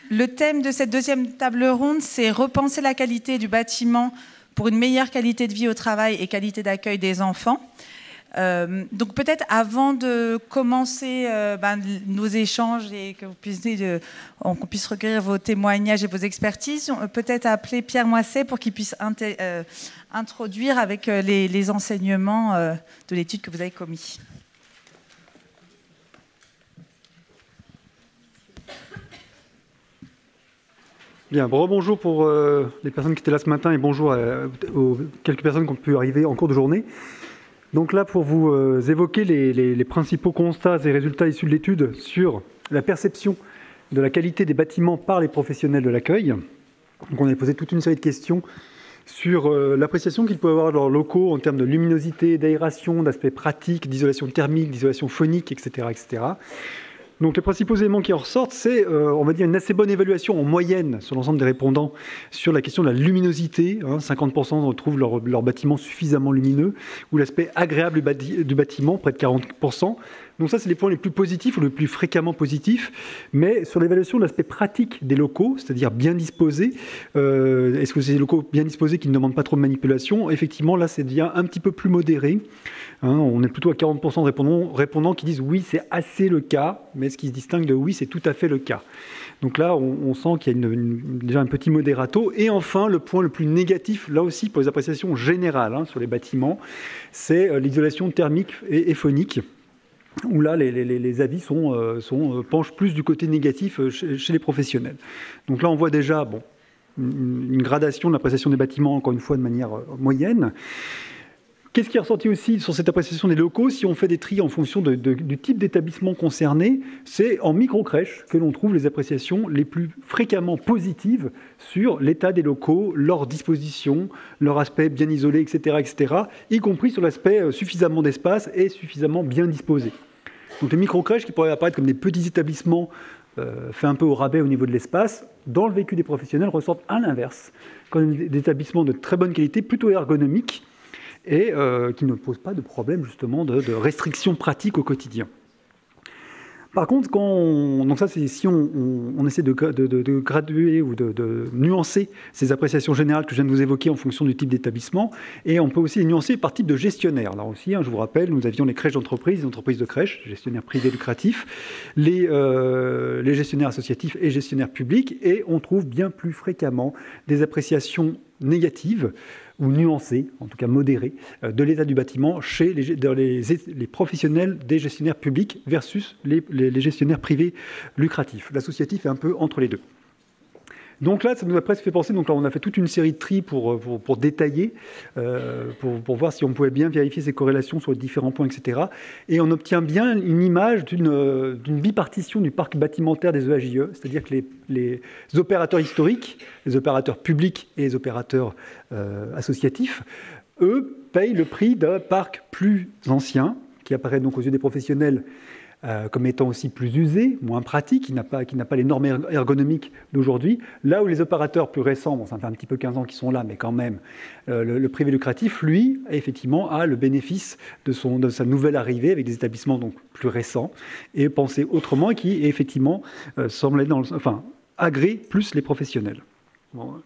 Le thème de cette deuxième table ronde, c'est repenser la qualité du bâtiment pour une meilleure qualité de vie au travail et qualité d'accueil des enfants. Donc peut-être avant de commencer nos échanges et que vous puissiez, qu'on puisse recueillir vos témoignages et vos expertises, peut-être appeler Pierre Moisset pour qu'il puisse introduire avec les enseignements de l'étude que vous avez commis. Bien, rebonjour pour les personnes qui étaient là ce matin et bonjour aux quelques personnes qui ont pu arriver en cours de journée. Donc là, pour vous évoquer les principaux constats et résultats issus de l'étude sur la perception de la qualité des bâtiments par les professionnels de l'accueil. Donc on a posé toute une série de questions sur l'appréciation qu'ils peuvent avoir de leurs locaux en termes de luminosité, d'aération, d'aspect pratique, d'isolation thermique, d'isolation phonique, etc., etc. Donc les principaux éléments qui en ressortent, c'est, on va dire, une assez bonne évaluation en moyenne sur l'ensemble des répondants sur la question de la luminosité. 50% retrouvent leur bâtiment suffisamment lumineux, ou l'aspect agréable du bâtiment, près de 40%. Donc ça, c'est les points les plus positifs ou les plus fréquemment positifs. Mais sur l'évaluation de l'aspect pratique des locaux, c'est-à-dire bien disposés, est-ce que c'est des locaux bien disposés qui ne demandent pas trop de manipulation? Effectivement, là, c'est devient un petit peu plus modéré. On est plutôt à 40% de répondants qui disent oui, c'est assez le cas, mais ce qui se distingue de oui, c'est tout à fait le cas. Donc là, on sent qu'il y a déjà un petit modérato. Et enfin, le point le plus négatif, là aussi, pour les appréciations générales sur les bâtiments, c'est l'isolation thermique et phonique, où là, les avis penchent plus du côté négatif chez les professionnels. Donc là, on voit déjà une gradation de l'appréciation des bâtiments, encore une fois, de manière moyenne. Qu'est-ce qui est ressorti aussi sur cette appréciation des locaux? Si on fait des tris en fonction du type d'établissement concerné, c'est en micro-crèche que l'on trouve les appréciations les plus fréquemment positives sur l'état des locaux, leur disposition, leur aspect bien isolé, etc., etc., y compris sur l'aspect suffisamment d'espace et suffisamment bien disposé. Donc les micro-crèches qui pourraient apparaître comme des petits établissements faits un peu au rabais au niveau de l'espace, dans le vécu des professionnels, ressortent à l'inverse, comme des établissements de très bonne qualité, plutôt ergonomiques, et qui ne posent pas de problème justement de restrictions pratiques au quotidien. Par contre, donc ça, c'est si on essaie de graduer ou de nuancer ces appréciations générales que je viens de vous évoquer en fonction du type d'établissement, et on peut aussi les nuancer par type de gestionnaire. Là aussi, je vous rappelle, nous avions les crèches d'entreprise, les entreprises de crèches, gestionnaires privés lucratifs, les gestionnaires associatifs et gestionnaires publics, et on trouve bien plus fréquemment des appréciations négatives ou nuancées, en tout cas modérées, de l'état du bâtiment chez les professionnels des gestionnaires publics versus les gestionnaires privés lucratifs. L'associatif est un peu entre les deux. Donc là, ça nous a presque fait penser, donc là on a fait toute une série de tris pour détailler, pour voir si on pouvait bien vérifier ces corrélations sur les différents points, etc. Et on obtient bien une image d'une bipartition du parc bâtimentaire des EAJE, c'est-à-dire que les opérateurs historiques, les opérateurs publics et les opérateurs associatifs, eux, payent le prix d'un parc plus ancien, qui apparaît donc aux yeux des professionnels comme étant aussi plus usé, moins pratique, qui n'a pas les normes ergonomiques d'aujourd'hui, là où les opérateurs plus récents, bon, ça fait un petit peu 15 ans qu'ils sont là, mais quand même, le privé lucratif, lui, effectivement, a le bénéfice de sa nouvelle arrivée avec des établissements donc plus récents et pensés autrement, qui, effectivement, semblent agrée plus les professionnels. Bon.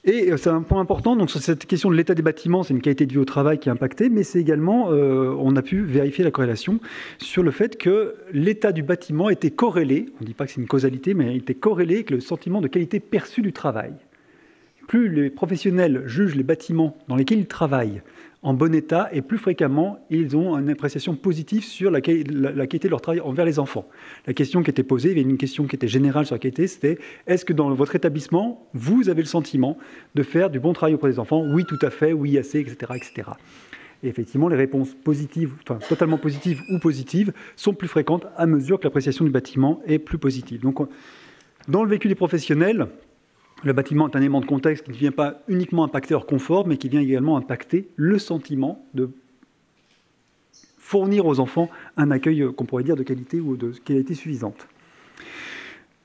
Et c'est un point important, donc sur cette question de l'état des bâtiments, c'est une qualité de vie au travail qui est impactée, mais c'est également, on a pu vérifier la corrélation sur le fait que l'état du bâtiment était corrélé, on ne dit pas que c'est une causalité, mais il était corrélé avec le sentiment de qualité perçue du travail. Plus les professionnels jugent les bâtiments dans lesquels ils travaillent en bon état, et plus fréquemment, ils ont une appréciation positive sur la qualité de leur travail envers les enfants. La question qui était posée, il y avait une question qui était générale sur la qualité, c'était « Est-ce que dans votre établissement, vous avez le sentiment de faire du bon travail auprès des enfants ?» Oui, tout à fait, oui, assez, etc., etc. Et effectivement, les réponses positives, totalement positives ou positives, sont plus fréquentes à mesure que l'appréciation du bâtiment est plus positive. Donc, dans le vécu des professionnels, le bâtiment est un élément de contexte qui ne vient pas uniquement impacter leur confort, mais qui vient également impacter le sentiment de fournir aux enfants un accueil, qu'on pourrait dire, de qualité ou de qualité suffisante.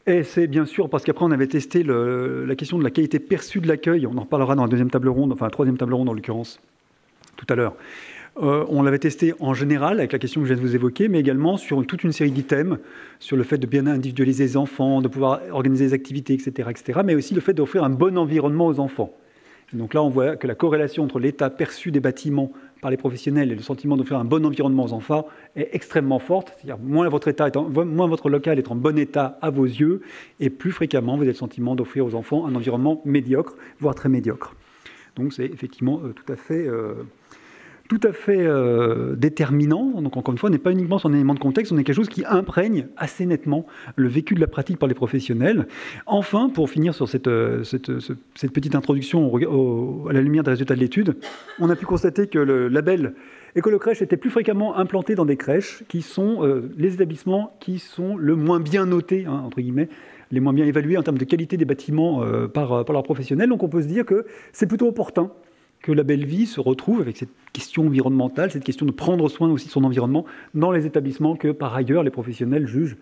Et c'est bien sûr parce qu'après on avait testé la question de la qualité perçue de l'accueil, on en reparlera dans la deuxième table ronde, enfin la troisième table ronde en l'occurrence, tout à l'heure, On l'avait testé en général avec la question que je viens de vous évoquer, mais également sur toute une série d'items, sur le fait de bien individualiser les enfants, de pouvoir organiser des activités, etc., mais aussi le fait d'offrir un bon environnement aux enfants. Et donc là, on voit que la corrélation entre l'état perçu des bâtiments par les professionnels et le sentiment d'offrir un bon environnement aux enfants est extrêmement forte. C'est-à-dire moins votre local est en bon état à vos yeux, et plus fréquemment vous avez le sentiment d'offrir aux enfants un environnement médiocre, voire très médiocre. Donc c'est effectivement tout à fait déterminant. Donc encore une fois, on n'est pas uniquement sur un élément de contexte, on est quelque chose qui imprègne assez nettement le vécu de la pratique par les professionnels. Enfin, pour finir sur cette petite introduction à la lumière des résultats de l'étude, on a pu constater que le label Écolo-crèche était plus fréquemment implanté dans des crèches qui sont les établissements qui sont le moins bien notés, hein, entre guillemets, les moins bien évalués en termes de qualité des bâtiments par leurs professionnels. Donc on peut se dire que c'est plutôt opportun que la belle vie se retrouve avec cette question environnementale, cette question de prendre soin aussi de son environnement dans les établissements que, par ailleurs, les professionnels jugent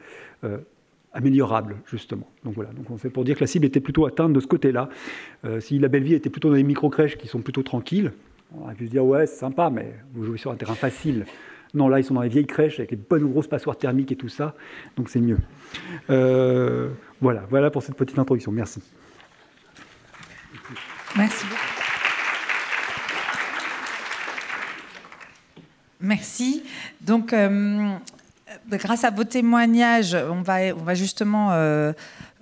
améliorables, justement. Donc voilà, donc c'est pour dire que la cible était plutôt atteinte de ce côté-là. Si la belle vie était plutôt dans les micro-crèches qui sont plutôt tranquilles, on aurait pu se dire « ouais, c'est sympa, mais vous jouez sur un terrain facile ». Non, là, ils sont dans les vieilles crèches avec les bonnes grosses passoires thermiques et tout ça, donc c'est mieux. Voilà pour cette petite introduction. Merci. Merci beaucoup. Merci. Donc, grâce à vos témoignages, on va justement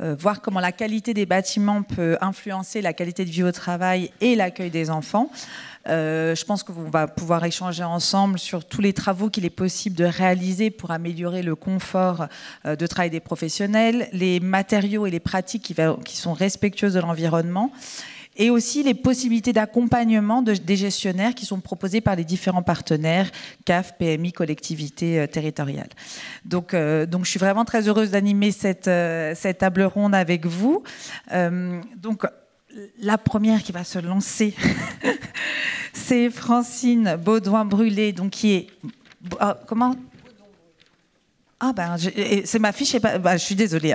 voir comment la qualité des bâtiments peut influencer la qualité de vie au travail et l'accueil des enfants. Je pense qu'on va pouvoir échanger ensemble sur tous les travaux qu'il est possible de réaliser pour améliorer le confort de travail des professionnels, les matériaux et les pratiques qui sont respectueuses de l'environnement, et aussi les possibilités d'accompagnement des gestionnaires qui sont proposés par les différents partenaires, CAF, PMI, collectivités territoriales. Donc je suis vraiment très heureuse d'animer cette table ronde avec vous. Donc, la première qui va se lancer, c'est Francine Baudouin-Brulé, donc qui est... comment ? Ah ben, c'est ma fiche, je suis désolée.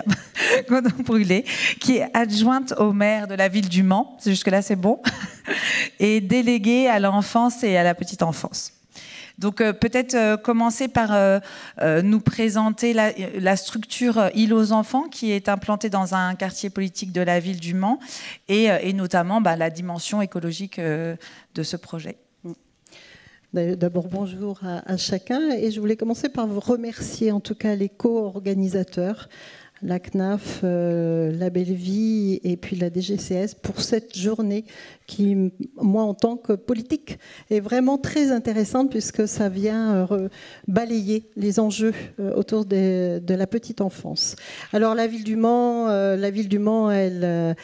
Baudouin-Brulé, qui est adjointe au maire de la ville du Mans, jusque-là c'est bon, et déléguée à l'enfance et à la petite enfance. Donc peut-être commencer par nous présenter la structure Île aux enfants qui est implantée dans un quartier politique de la ville du Mans et notamment la dimension écologique de ce projet. D'abord, bonjour à chacun. Et je voulais commencer par vous remercier, en tout cas, les co-organisateurs, la CNAF, la Belle Vie et puis la DGCS, pour cette journée qui, moi, en tant que politique, est vraiment très intéressante puisque ça vient balayer les enjeux autour de la petite enfance. Alors, la ville du Mans, elle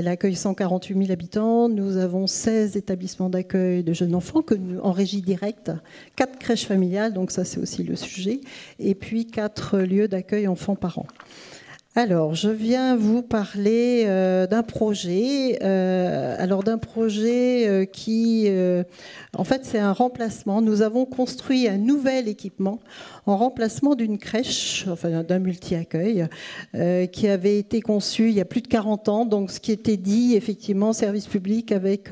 accueille 148 000 habitants. Nous avons 16 établissements d'accueil de jeunes enfants en régie directe, 4 crèches familiales, donc ça c'est aussi le sujet, et puis 4 lieux d'accueil enfants-parents. Alors, je viens vous parler d'un projet. Qui, en fait, c'est un remplacement. Nous avons construit un nouvel équipement en remplacement d'une crèche, enfin d'un multi-accueil, qui avait été conçu il y a plus de 40 ans. Donc, ce qui était dit, effectivement, service public avec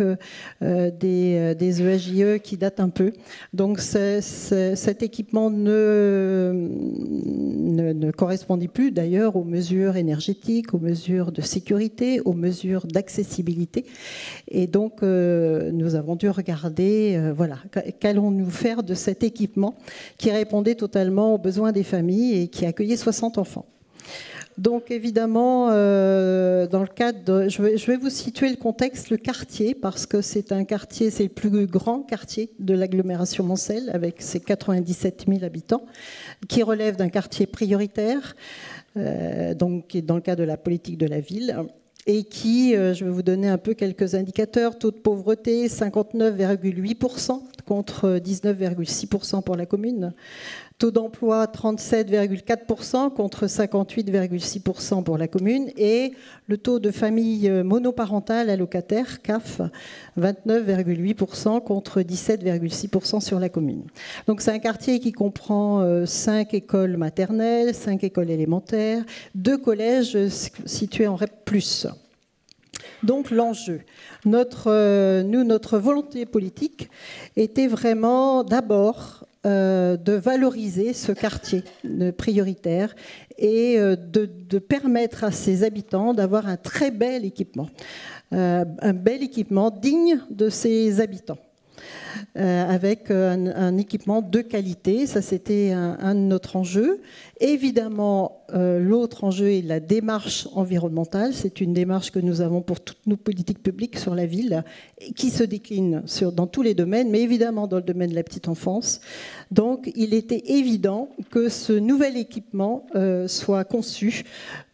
des EAJE qui datent un peu. Donc, cet équipement ne correspondait plus, d'ailleurs, aux mesures énergétiques, aux mesures de sécurité, aux mesures d'accessibilité. Et donc, nous avons dû regarder, qu'allons-nous faire de cet équipement qui répondait totalement aux besoins des familles et qui accueillait 60 enfants. Donc évidemment, dans le cadre je vais vous situer le contexte, le quartier, parce que c'est un quartier, c'est le plus grand quartier de l'agglomération mancelle, avec ses 97 000 habitants, qui relève d'un quartier prioritaire, donc dans le cadre de la politique de la ville, et qui, je vais vous donner un peu quelques indicateurs, taux de pauvreté 59,8% contre 19,6% pour la commune. Taux d'emploi 37,4% contre 58,6% pour la commune. Et le taux de famille monoparentale allocataire, CAF, 29,8% contre 17,6% sur la commune. Donc c'est un quartier qui comprend 5 écoles maternelles, 5 écoles élémentaires, 2 collèges situés en REP+. Donc l'enjeu, notre volonté politique était vraiment d'abord de valoriser ce quartier prioritaire et de permettre à ses habitants d'avoir un très bel équipement, un bel équipement digne de ses habitants. Avec un équipement de qualité, ça c'était un de notre enjeu. Évidemment, l'autre enjeu est la démarche environnementale. C'est une démarche que nous avons pour toutes nos politiques publiques sur la ville, qui se décline dans tous les domaines, mais évidemment dans le domaine de la petite enfance. Donc il était évident que ce nouvel équipement soit conçu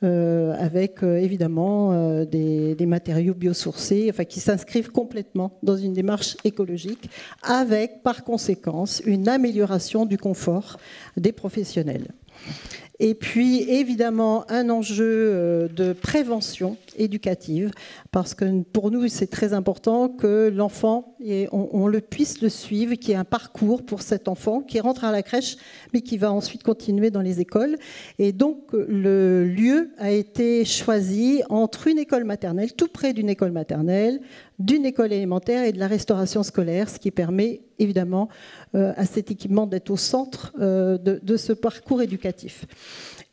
avec évidemment des matériaux biosourcés, enfin, qui s'inscrivent complètement dans une démarche écologique, avec par conséquence une amélioration du confort des professionnels. Et puis, évidemment, un enjeu de prévention éducative, parce que pour nous, c'est très important que l'enfant, on puisse le suivre, qu'il y ait un parcours pour cet enfant qui rentre à la crèche, mais qui va ensuite continuer dans les écoles. Et donc, le lieu a été choisi entre une école maternelle, tout près d'une école maternelle, d'une école élémentaire et de la restauration scolaire, ce qui permet évidemment à cet équipement d'être au centre de ce parcours éducatif.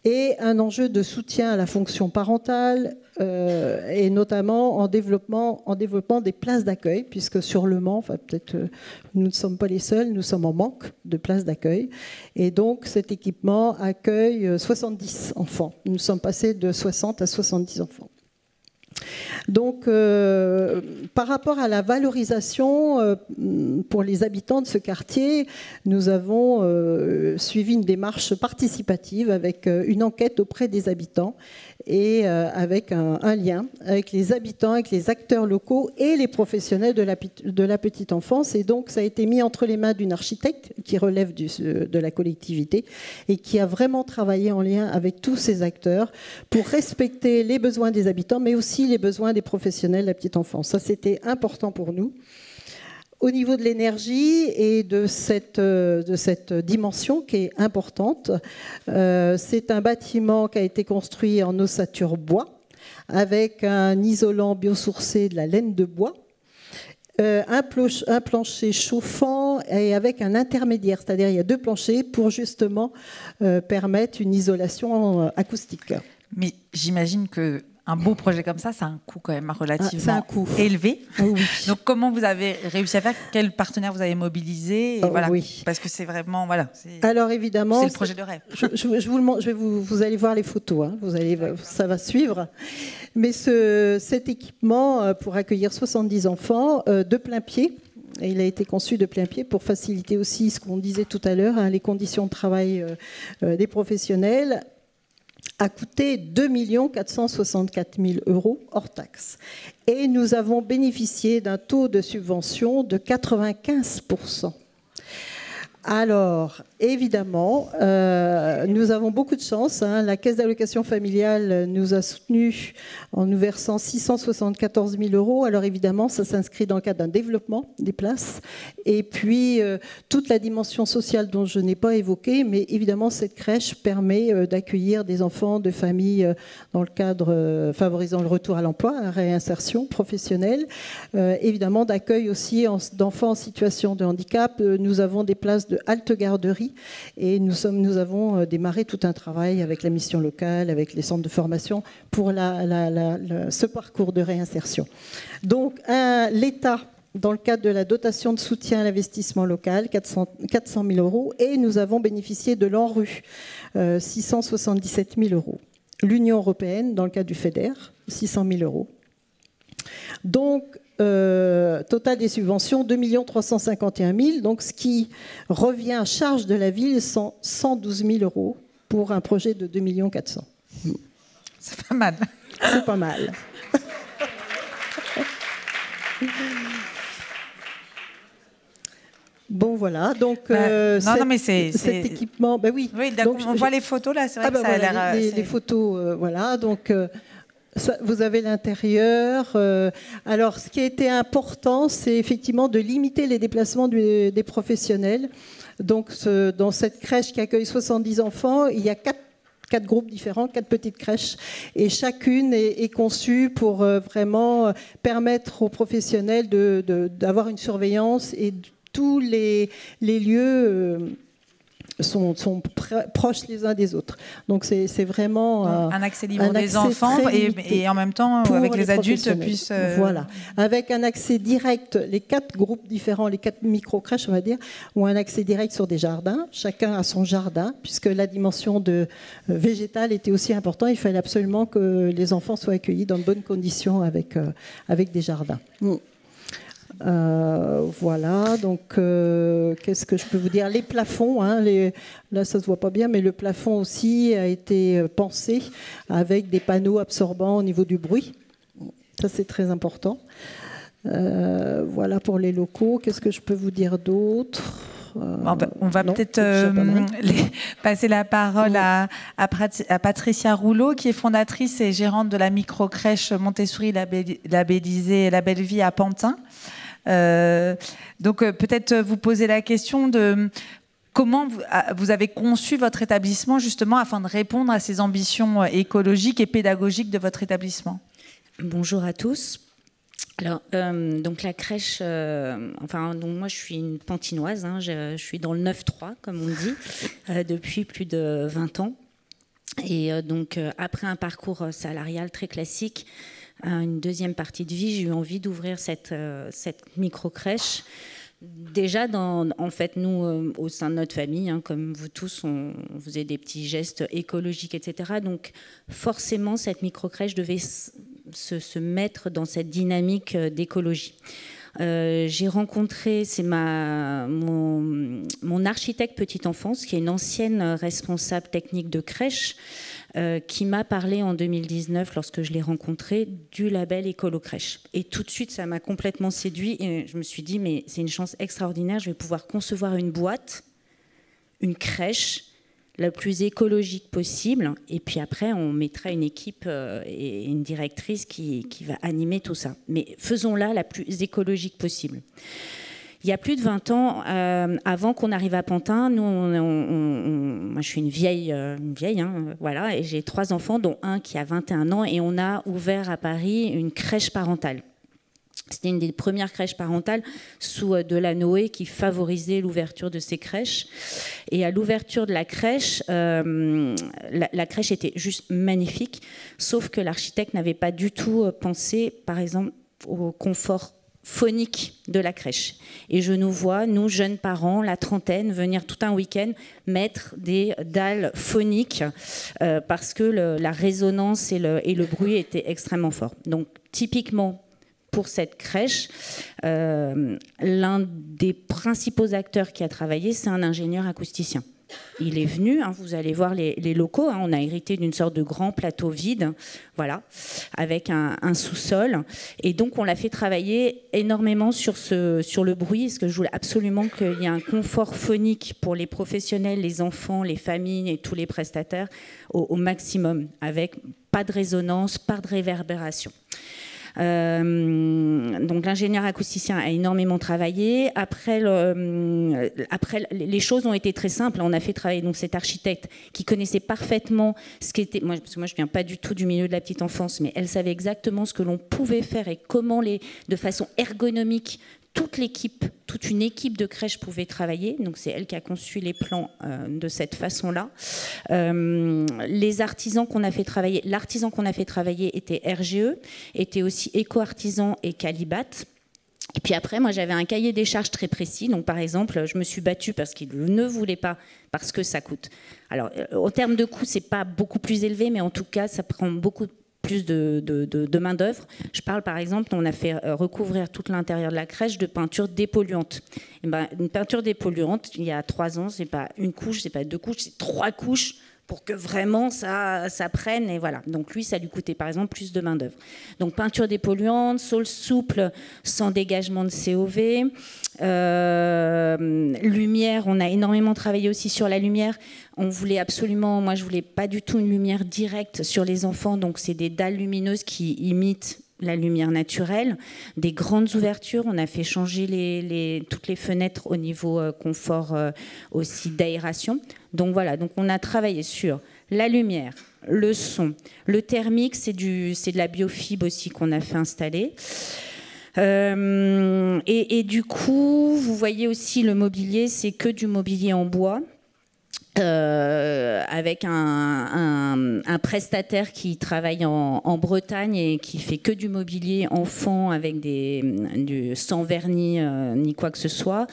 Et un enjeu de soutien à la fonction parentale et notamment en développement des places d'accueil, puisque sur Le Mans, enfin, peut-être nous ne sommes pas les seuls, nous sommes en manque de places d'accueil. Et donc cet équipement accueille 70 enfants. Nous sommes passés de 60 à 70 enfants. Donc, par rapport à la valorisation pour les habitants de ce quartier, nous avons suivi une démarche participative avec une enquête auprès des habitants et avec un lien avec les habitants, avec les acteurs locaux et les professionnels de la petite enfance. Et donc, ça a été mis entre les mains d'une architecte qui relève de la collectivité et qui a vraiment travaillé en lien avec tous ces acteurs pour respecter les besoins des habitants, mais aussi les besoins des professionnels de la petite enfance. Ça, c'était important pour nous. Au niveau de l'énergie et de cette dimension qui est importante, c'est un bâtiment qui a été construit en ossature bois avec un isolant biosourcé de la laine de bois, un plancher chauffant et avec un intermédiaire, c'est-à-dire il y a deux planchers pour justement permettre une isolation acoustique. Mais j'imagine que un beau projet comme ça a un coût quand même relativement élevé. Oui. Donc, comment vous avez réussi à faire? Quel partenaire vous avez mobilisé? Et voilà. Oui. Parce que c'est vraiment, voilà. Alors évidemment, c'est le projet de rêve. Vous allez voir les photos. Hein, ça va suivre. Mais cet équipement pour accueillir 70 enfants de plein pied. Et il a été conçu de plein pied pour faciliter aussi ce qu'on disait tout à l'heure, hein, les conditions de travail des professionnels, a coûté 2 464 000 € hors taxe. Et nous avons bénéficié d'un taux de subvention de 95%. Alors, évidemment, nous avons beaucoup de chance. Hein. La Caisse d'allocation familiale nous a soutenus en nous versant 674 000 €. Alors, évidemment, ça s'inscrit dans le cadre d'un développement des places. Et puis, toute la dimension sociale dont je n'ai pas évoqué, mais évidemment, cette crèche permet d'accueillir des enfants de familles dans le cadre favorisant le retour à l'emploi, la réinsertion professionnelle. Évidemment, d'accueil aussi d'enfants en situation de handicap. Nous avons des places de halte garderie et nous avons démarré tout un travail avec la mission locale, avec les centres de formation pour ce parcours de réinsertion. Donc l'État, dans le cadre de la dotation de soutien à l'investissement local, 400 000 €, et nous avons bénéficié de l'ANRU, 677 000 €. L'Union européenne, dans le cadre du FEDER, 600 000 €. Donc, total des subventions, 2 351 000 €, donc ce qui revient à charge de la ville, 112 000 € pour un projet de 2 400 000 €. C'est pas mal. C'est pas mal. Bon, voilà. Donc, cet équipement, ben oui. Oui, donc, on voit les photos là, c'est vrai que ça a l'air. Les photos, voilà. Donc, vous avez l'intérieur. Alors, ce qui a été important, c'est effectivement de limiter les déplacements des professionnels. Donc, dans cette crèche qui accueille 70 enfants, il y a 4 groupes différents, 4 petites crèches, et chacune est conçue pour vraiment permettre aux professionnels d'avoir une surveillance, et tous les lieux sont proches les uns des autres. Donc c'est vraiment un accès libre des enfants et en même temps avec les adultes puissent... Voilà, avec un accès direct, les 4 groupes différents, les 4 micro-crèches on va dire, ont un accès direct sur des jardins, chacun a son jardin, puisque la dimension végétale était aussi importante, il fallait absolument que les enfants soient accueillis dans de bonnes conditions avec des jardins. Voilà, donc qu'est-ce que je peux vous dire? Les plafonds, hein, là ça se voit pas bien, mais le plafond aussi a été pensé avec des panneaux absorbants au niveau du bruit. Ça c'est très important. Voilà pour les locaux. Qu'est-ce que je peux vous dire d'autre? On va peut-être passer la parole à Patricia Rouleau, qui est fondatrice et gérante de la microcrèche Montessori labellisée La Belle Vie à Pantin. Donc peut-être vous poser la question de comment vous avez conçu votre établissement justement afin de répondre à ces ambitions écologiques et pédagogiques de votre établissement. Bonjour à tous. Alors, donc la crèche, donc moi je suis une pantinoise, hein, je suis dans le 9-3 comme on dit, depuis plus de 20 ans. Et donc après un parcours salarial très classique, une deuxième partie de vie, j'ai eu envie d'ouvrir cette micro-crèche. Déjà, en fait, nous, au sein de notre famille, hein, comme vous tous, on faisait des petits gestes écologiques, etc. Donc, forcément, cette micro-crèche devait se mettre dans cette dynamique d'écologie. J'ai rencontré, c'est mon architecte petite enfance, qui est une ancienne responsable technique de crèche, qui m'a parlé en 2019, lorsque je l'ai rencontré, du label Écolo-Crèche. Et tout de suite, ça m'a complètement séduit. Et je me suis dit, mais c'est une chance extraordinaire, je vais pouvoir concevoir une boîte, une crèche, la plus écologique possible. Et puis après, on mettra une équipe et une directrice qui va animer tout ça. Mais faisons-la la plus écologique possible. Il y a plus de 20 ans, avant qu'on arrive à Pantin, nous, moi je suis une vieille hein, voilà, et j'ai 3 enfants, dont un qui a 21 ans, et on a ouvert à Paris une crèche parentale. C'était une des premières crèches parentales sous Delanoë qui favorisait l'ouverture de ces crèches. Et à l'ouverture de la crèche, la crèche était juste magnifique, sauf que l'architecte n'avait pas du tout pensé, par exemple, au confort phonique de la crèche. Et je nous vois, nous, jeunes parents, la trentaine, venir tout un week-end mettre des dalles phoniques parce que la résonance et le bruit étaient extrêmement forts. Donc, typiquement, pour cette crèche, l'un des principaux acteurs qui a travaillé, c'est un ingénieur acousticien. Il est venu, hein, vous allez voir les locaux, hein, on a hérité d'une sorte de grand plateau vide, voilà, avec un sous-sol. Et donc, on l'a fait travailler énormément sur le bruit, parce que je voulais absolument qu'il y ait un confort phonique pour les professionnels, les enfants, les familles et tous les prestataires au maximum, avec pas de résonance, pas de réverbération. Donc l'ingénieur acousticien a énormément travaillé. Après, les choses ont été très simples. On a fait travailler donc cet architecte qui connaissait parfaitement ce qu'était. Parce que moi, je viens pas du tout du milieu de la petite enfance, mais elle savait exactement ce que l'on pouvait faire et comment de façon ergonomique. Toute une équipe de crèche pouvait travailler. Donc c'est elle qui a conçu les plans de cette façon-là. Les artisans qu'on a fait travailler, l'artisan qu'on a fait travailler était RGE, était aussi Éco-Artisan et Calibat. Et puis après, moi, j'avais un cahier des charges très précis. Donc, par exemple, je me suis battue parce qu'ils ne voulaient pas, parce que ça coûte. Alors, en termes de coût, c'est pas beaucoup plus élevé, mais en tout cas, ça prend beaucoup plus de main-d'œuvre. Je parle par exemple, on a fait recouvrir tout l'intérieur de la crèche de peinture dépolluante. Et ben, une peinture dépolluante, il y a 3 ans, c'est pas une couche, c'est pas 2 couches, c'est 3 couches pour que vraiment ça prenne. Et voilà. Donc lui, ça lui coûtait par exemple plus de main-d'œuvre. Donc peinture dépolluante, sol souple, sans dégagement de COV. Lumière, on a énormément travaillé aussi sur la lumière. On voulait absolument, moi je voulais pas du tout une lumière directe sur les enfants, donc c'est des dalles lumineuses qui imitent la lumière naturelle, des grandes ouvertures. On a fait changer toutes les fenêtres au niveau confort aussi d'aération. Donc voilà, donc on a travaillé sur la lumière, le son, le thermique, c'est de la biofibre aussi qu'on a fait installer. Et du coup, vous voyez aussi le mobilier, c'est que du mobilier en bois. Avec un prestataire qui travaille en Bretagne et qui fait que du mobilier enfant avec sans vernis ni quoi que ce soit.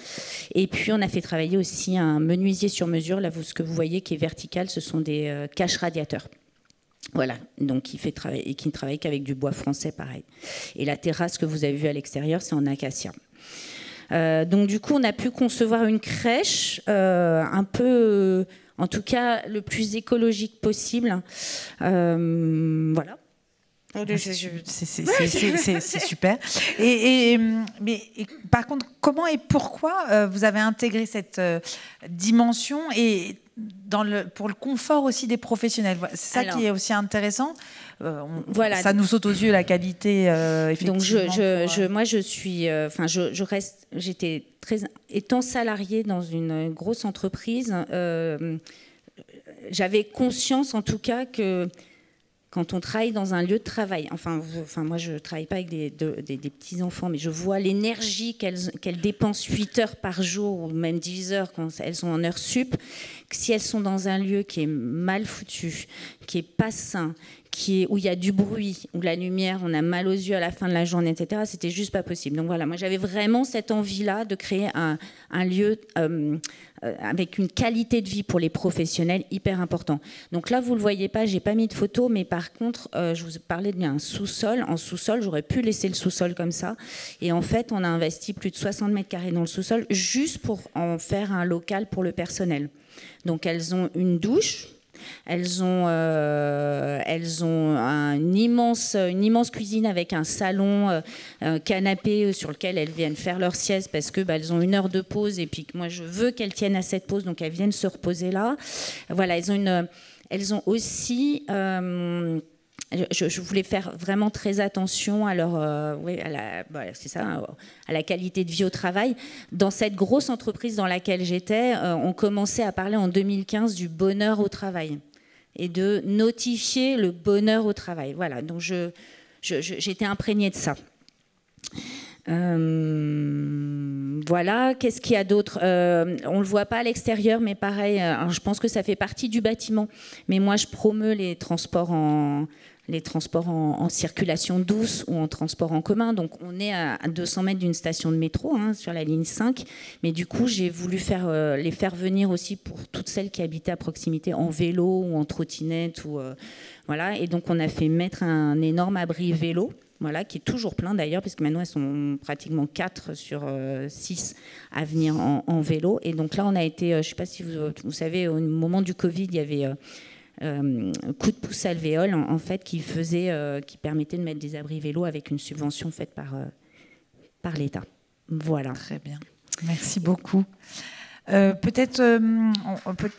Et puis on a fait travailler aussi un menuisier sur mesure. Là, ce que vous voyez qui est vertical, ce sont des caches radiateurs. Voilà, donc qui ne travaille qu'avec du bois français, pareil. Et la terrasse que vous avez vue à l'extérieur, c'est en acacia. Donc du coup, on a pu concevoir une crèche un peu, en tout cas, le plus écologique possible. Voilà. C'est super. Mais par contre, comment et pourquoi vous avez intégré cette dimension et pour le confort aussi des professionnels? C'est ça qui est aussi intéressant. Voilà. Ça nous saute aux yeux, la qualité, effectivement. Donc moi, je suis, j'étais étant salariée dans une grosse entreprise, j'avais conscience, en tout cas, que quand on travaille dans un lieu de travail, moi je ne travaille pas avec des petits-enfants, mais je vois l'énergie qu'elles dépensent 8 heures par jour, ou même 10 heures quand elles sont en heure sup, que si elles sont dans un lieu qui est mal foutu, qui n'est pas sain, où il y a du bruit, où la lumière, on a mal aux yeux à la fin de la journée, etc., c'était juste pas possible. Donc voilà, moi j'avais vraiment cette envie-là de créer un lieu avec une qualité de vie pour les professionnels hyper important. Donc là, vous ne le voyez pas, j'ai pas mis de photo, mais par contre, je vous parlais d'un sous-sol. En sous-sol, j'aurais pu laisser le sous-sol comme ça. Et en fait, on a investi plus de 60 mètres carrés dans le sous-sol juste pour en faire un local pour le personnel. Donc elles ont une douche. Elles ont une immense cuisine avec un salon, un canapé sur lequel elles viennent faire leur sieste parce que elles ont 1 heure de pause et puis que moi je veux qu'elles tiennent à cette pause, donc elles viennent se reposer là. Voilà, elles ont aussi je voulais faire vraiment très attention à la qualité de vie au travail. Dans cette grosse entreprise dans laquelle j'étais, on commençait à parler en 2015 du bonheur au travail et de notifier le bonheur au travail. Voilà, donc j'étais imprégnée de ça. Voilà, qu'est-ce qu'il y a d'autre? On ne le voit pas à l'extérieur, mais pareil, je pense que ça fait partie du bâtiment. Mais moi, je promeus les transports en circulation douce ou en transport en commun. Donc on est à 200 mètres d'une station de métro, sur la ligne 5. Mais du coup, j'ai voulu les faire venir aussi pour toutes celles qui habitaient à proximité en vélo ou en trottinette. Voilà. Et donc on a fait mettre un énorme abri vélo. Voilà, qui est toujours plein d'ailleurs, parce que maintenant elles sont pratiquement 4 sur 6 à venir en vélo. Et donc là, on a été, je ne sais pas si vous savez, au moment du Covid, il y avait coup de pouce alvéole, en fait, qui permettait de mettre des abris vélo avec une subvention faite par l'État. Voilà. Très bien. Merci beaucoup. Peut-être on peut...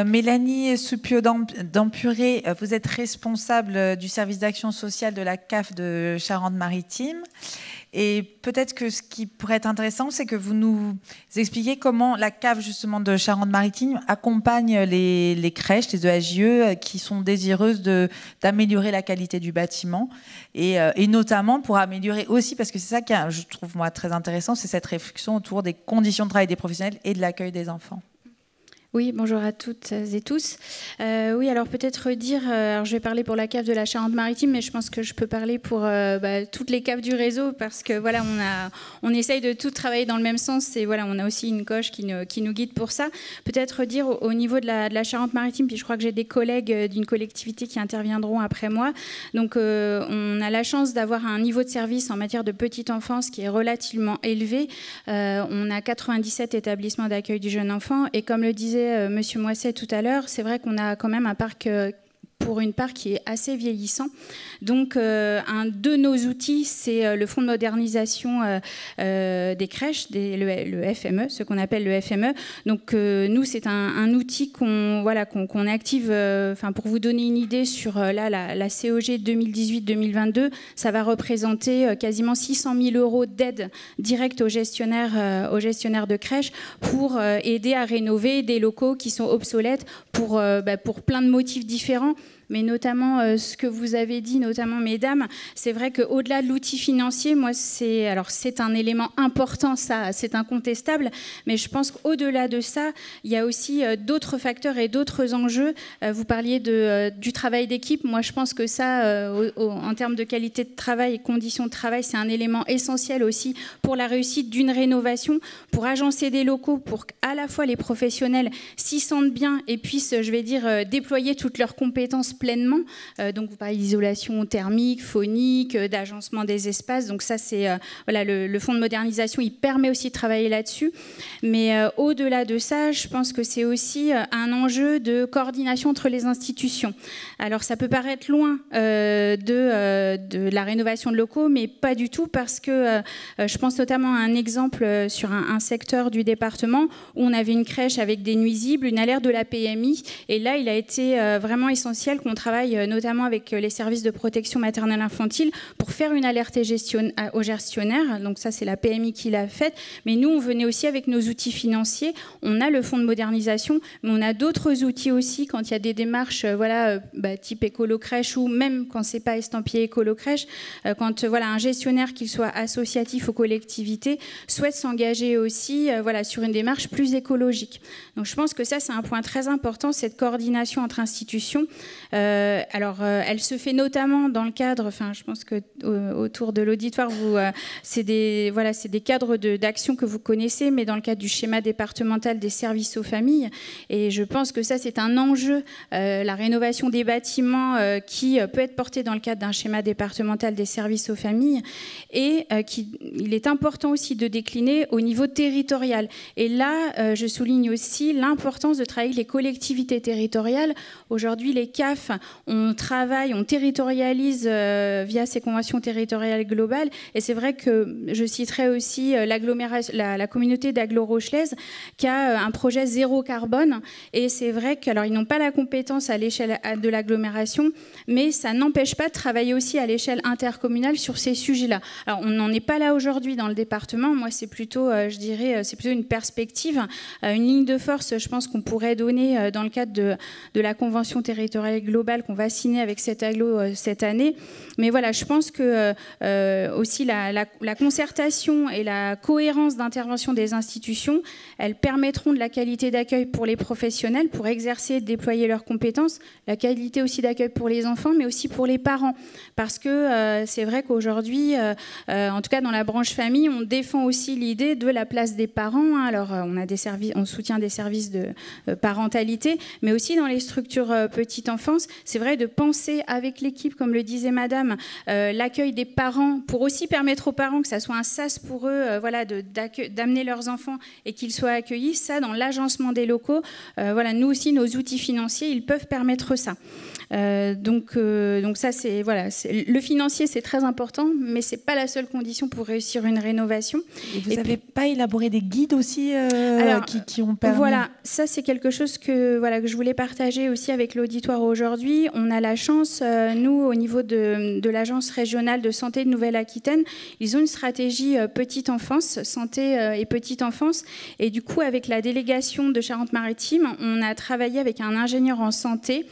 Mélanie Soupio-Dampuré, vous êtes responsable du service d'action sociale de la CAF de Charente-Maritime. Et peut-être que ce qui pourrait être intéressant, c'est que vous nous expliquiez comment la CAF justement de Charente-Maritime accompagne les crèches, les EHJE qui sont désireuses d'améliorer la qualité du bâtiment et notamment pour améliorer aussi, parce que c'est ça qui je trouve moi très intéressant, c'est cette réflexion autour des conditions de travail des professionnels et de l'accueil des enfants. Oui, bonjour à toutes et tous. Oui, alors peut-être dire, alors je vais parler pour la CAF de la Charente-Maritime, mais je pense que je peux parler pour toutes les CAF du réseau, parce que voilà, on essaye de tout travailler dans le même sens, et voilà, on a aussi une coche qui nous guide pour ça. Peut-être dire au niveau de la Charente-Maritime, puis je crois que j'ai des collègues d'une collectivité qui interviendront après moi. Donc on a la chance d'avoir un niveau de service en matière de petite enfance qui est relativement élevé. On a 97 établissements d'accueil du jeune enfant, et comme le disait Monsieur Moisset tout à l'heure, c'est vrai qu'on a quand même un parc pour une part qui est assez vieillissant. Donc, un de nos outils, c'est le fonds de modernisation des crèches, le FME, ce qu'on appelle le FME. Donc, nous, c'est un outil qu'on active. Pour vous donner une idée sur la COG 2018-2022, ça va représenter quasiment 600 000 € d'aide directe aux gestionnaires de crèches pour aider à rénover des locaux qui sont obsolètes pour plein de motifs différents. Mais notamment ce que vous avez dit, notamment mesdames, c'est vrai qu'au-delà de l'outil financier, moi, c'est un élément important, ça, c'est incontestable, mais je pense qu'au-delà de ça, il y a aussi d'autres facteurs et d'autres enjeux. Vous parliez du travail d'équipe. Moi, je pense que ça, en termes de qualité de travail et conditions de travail, c'est un élément essentiel aussi pour la réussite d'une rénovation, pour agencer des locaux, pour qu'à la fois les professionnels s'y sentent bien et puissent, je vais dire, déployer toutes leurs compétences pleinement. Donc vous parlez d'isolation thermique, phonique, d'agencement des espaces. Donc ça, c'est le fonds de modernisation, il permet aussi de travailler là-dessus. Mais au-delà de ça, je pense que c'est aussi un enjeu de coordination entre les institutions. Alors ça peut paraître loin de la rénovation de locaux, mais pas du tout, parce que je pense notamment à un exemple sur un secteur du département où on avait une crèche avec des nuisibles, une alerte de la PMI, et là il a été vraiment essentiel qu'on travaille notamment avec les services de protection maternelle infantile pour faire une alerte aux gestionnaires. Donc ça, c'est la PMI qui l'a faite. Mais nous, on venait aussi avec nos outils financiers. On a le fonds de modernisation, mais on a d'autres outils aussi quand il y a des démarches type écolo-crèche, ou même quand c'est pas estampillé écolo-crèche, quand un gestionnaire, qu'il soit associatif ou collectivité, souhaite s'engager aussi sur une démarche plus écologique. Donc je pense que ça, c'est un point très important, cette coordination entre institutions. Elle se fait notamment dans le cadre, je pense que autour de l'auditoire, c'est des cadres d'action que vous connaissez, mais dans le cadre du schéma départemental des services aux familles. Et je pense que ça, c'est un enjeu, la rénovation des bâtiments qui peut être portée dans le cadre d'un schéma départemental des services aux familles, et il est important aussi de décliner au niveau territorial. Et là, je souligne aussi l'importance de travailler avec les collectivités territoriales. Aujourd'hui, les CAF, on territorialise via ces conventions territoriales globales. Et c'est vrai que je citerai aussi la communauté d'Aglo-Rochelaise qui a un projet zéro carbone. Et c'est vrai qu'ils n'ont pas la compétence à l'échelle de l'agglomération, mais ça n'empêche pas de travailler aussi à l'échelle intercommunale sur ces sujets-là. Alors, on n'en est pas là aujourd'hui dans le département. Moi, c'est plutôt, c'est plutôt une perspective, une ligne de force, je pense, qu'on pourrait donner dans le cadre de la convention territoriale globale qu'on va signer avec cet agglo cette année. Mais voilà, je pense que aussi la concertation et la cohérence d'intervention des institutions, elles permettront de la qualité d'accueil pour les professionnels, pour exercer et déployer leurs compétences, la qualité aussi d'accueil pour les enfants, mais aussi pour les parents. Parce que c'est vrai qu'aujourd'hui, en tout cas dans la branche famille, on défend aussi l'idée de la place des parents. Alors on soutient des services de parentalité, mais aussi dans les structures petite enfance, c'est vrai de penser avec l'équipe, comme le disait madame, l'accueil des parents, pour aussi permettre aux parents que ça soit un sas pour eux, d'amener leurs enfants et qu'ils soient accueillis. Ça, dans l'agencement des locaux, nous aussi, nos outils financiers, ils peuvent permettre ça. Donc ça, le financier, c'est très important, mais c'est pas la seule condition pour réussir une rénovation. Et vous n'avez pas élaboré des guides aussi qui ont permis... Voilà, ça c'est quelque chose que je voulais partager aussi avec l'auditoire aujourd'hui. On a la chance, nous, au niveau de l'Agence régionale de santé de Nouvelle-Aquitaine, ils ont une stratégie petite enfance, santé et petite enfance. Et du coup, avec la délégation de Charente-Maritime, on a travaillé avec un ingénieur en santé,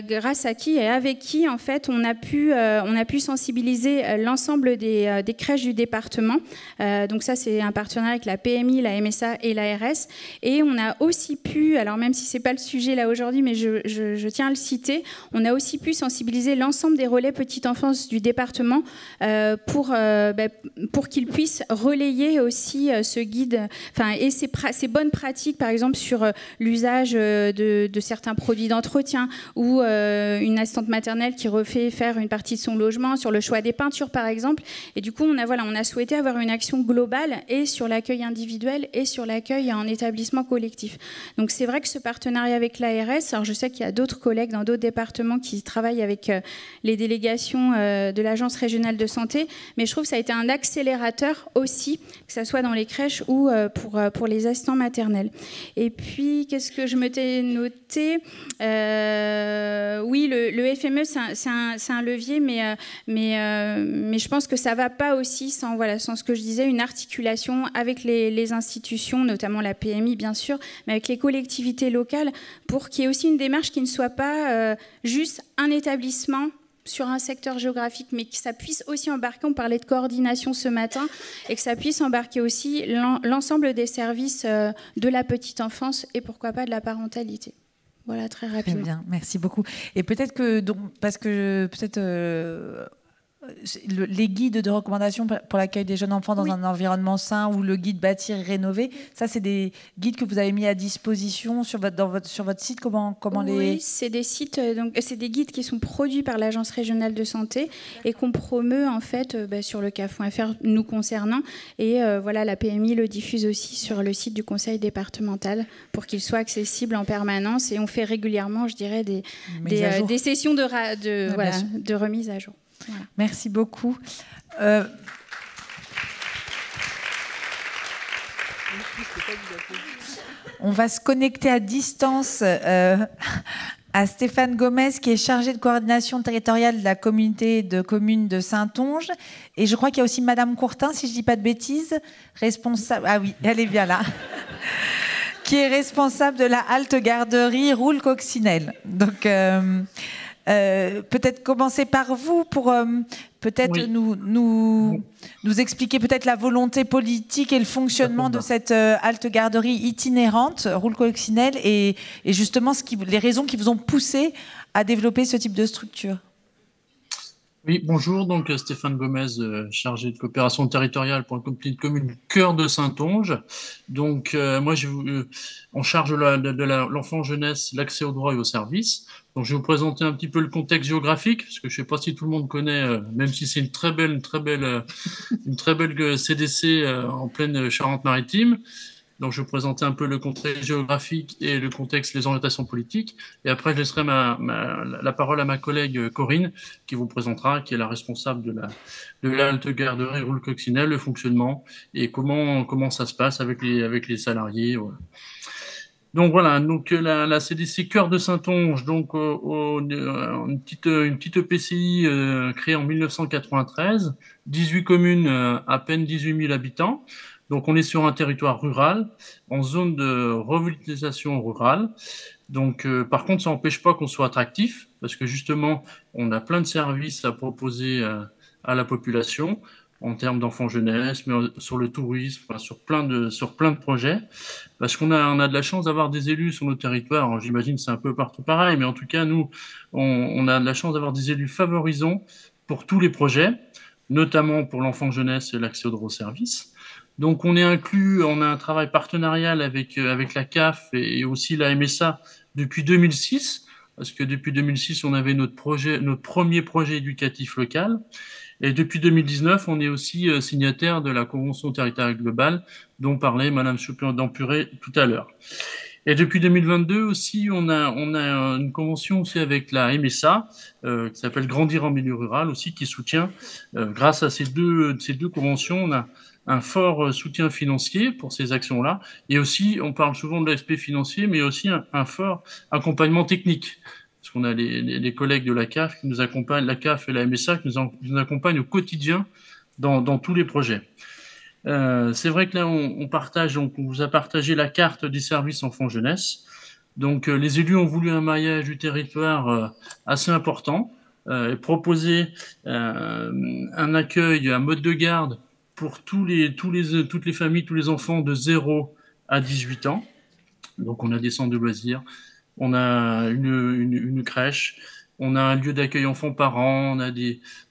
grâce à qui et avec qui en fait on a pu sensibiliser l'ensemble des crèches du département. Donc ça, c'est un partenariat avec la PMI, la MSA et l'ARS. Et on a aussi pu, alors même si c'est pas le sujet là aujourd'hui, mais je tiens à le citer, on a aussi pu sensibiliser l'ensemble des relais petite enfance du département pour qu'ils puissent relayer aussi ce guide, et ces bonnes pratiques, par exemple sur l'usage de certains produits d'entretien, ou ou une assistante maternelle qui refait faire une partie de son logement, sur le choix des peintures par exemple. Et du coup, on a souhaité avoir une action globale et sur l'accueil individuel et sur l'accueil en établissement collectif. Donc c'est vrai que ce partenariat avec l'ARS, alors je sais qu'il y a d'autres collègues dans d'autres départements qui travaillent avec les délégations de l'Agence régionale de santé, mais je trouve que ça a été un accélérateur aussi, que ce soit dans les crèches ou pour les assistants maternels. Et puis, qu'est-ce que je m'étais noté ? Oui, le FME, c'est un levier, mais je pense que ça ne va pas aussi sans ce que je disais, une articulation avec les institutions, notamment la PMI, bien sûr, mais avec les collectivités locales, pour qu'il y ait aussi une démarche qui ne soit pas juste un établissement sur un secteur géographique, mais que ça puisse aussi embarquer, on parlait de coordination ce matin, et que ça puisse embarquer aussi l'ensemble des services de la petite enfance et pourquoi pas de la parentalité. Voilà, très rapidement. Très bien, merci beaucoup. Et peut-être que, parce que peut-être les guides de recommandation pour l'accueil des jeunes enfants dans un environnement sain ou le guide bâtir et rénover, ça c'est des guides que vous avez mis à disposition sur votre site. Comment Oui, c'est des sites, donc c'est des guides qui sont produits par l'Agence régionale de santé et qu'on promeut en fait sur le CAF.fr nous concernant, et la PMI le diffuse aussi sur le site du conseil départemental pour qu'il soit accessible en permanence, et on fait régulièrement, je dirais, des sessions de remise à jour. Voilà. Merci beaucoup. On va se connecter à distance à Stéphane Gomez, qui est chargé de coordination territoriale de la communauté de communes de Saintonge. Et je crois qu'il y a aussi Madame Courtin, si je ne dis pas de bêtises, responsable... Ah oui, elle est bien là. Qui est responsable de la halte garderie Roule-Coccinelle. Donc... peut-être commencer par vous pour peut-être nous expliquer peut-être la volonté politique et le fonctionnement de cette halte garderie itinérante Roule-Coccinelle et justement les raisons qui vous ont poussé à développer ce type de structure. Oui, bonjour, donc Stéphane Gomez, chargé de coopération territoriale pour la petite commune Cœur de Saintonge. Donc moi, en charge de l'enfant jeunesse, l'accès aux droits et aux services. Donc je vais vous présenter un petit peu le contexte géographique, parce que je ne sais pas si tout le monde connaît, même si c'est une très belle CDC en pleine Charente-Maritime. Donc, je vais vous présenter un peu le contexte géographique et le contexte, les orientations politiques. Et après, je laisserai la parole à ma collègue Corinne, qui vous présentera, qui est la responsable de la halte garderie Roule-Coccinelle, le fonctionnement et comment ça se passe avec les salariés. Voilà. Donc voilà, donc la CDC Cœur de Saintonge, donc une petite EPCI créée en 1993, 18 communes, à peine 18 000 habitants. Donc on est sur un territoire rural, en zone de revitalisation rurale. Donc par contre, ça n'empêche pas qu'on soit attractif, parce que justement, on a plein de services à proposer à la population, en termes d'enfants jeunesse, mais sur le tourisme, enfin, sur plein de projets. Parce qu'on a de la chance d'avoir des élus sur nos territoires. Alors, j'imagine que c'est un peu partout pareil, mais en tout cas, nous, on a de la chance d'avoir des élus favorisants pour tous les projets, notamment pour l'enfant jeunesse et l'accès aux droits aux services. Donc on est inclus, on a un travail partenarial avec la CAF et aussi la MSA depuis 2006, parce que depuis 2006 on avait notre premier projet éducatif local, et depuis 2019 on est aussi signataire de la Convention territoriale globale dont parlait Madame Dampuré tout à l'heure. Et depuis 2022 aussi, on a une convention aussi avec la MSA qui s'appelle Grandir en milieu rural aussi, qui soutient, grâce à ces deux conventions, on a un fort soutien financier pour ces actions-là. Et aussi, on parle souvent de l'aspect financier, mais aussi un fort accompagnement technique. Parce qu'on a les collègues de la CAF qui nous accompagnent, la CAF et la MSA qui nous accompagnent au quotidien dans tous les projets. C'est vrai que là, on vous a partagé la carte des services enfants-jeunesse. Donc, les élus ont voulu un maillage du territoire assez important et proposer un accueil, un mode de garde pour toutes les familles, tous les enfants de 0 à 18 ans. Donc, on a des centres de loisirs, on a une crèche, on a un lieu d'accueil enfants-parents,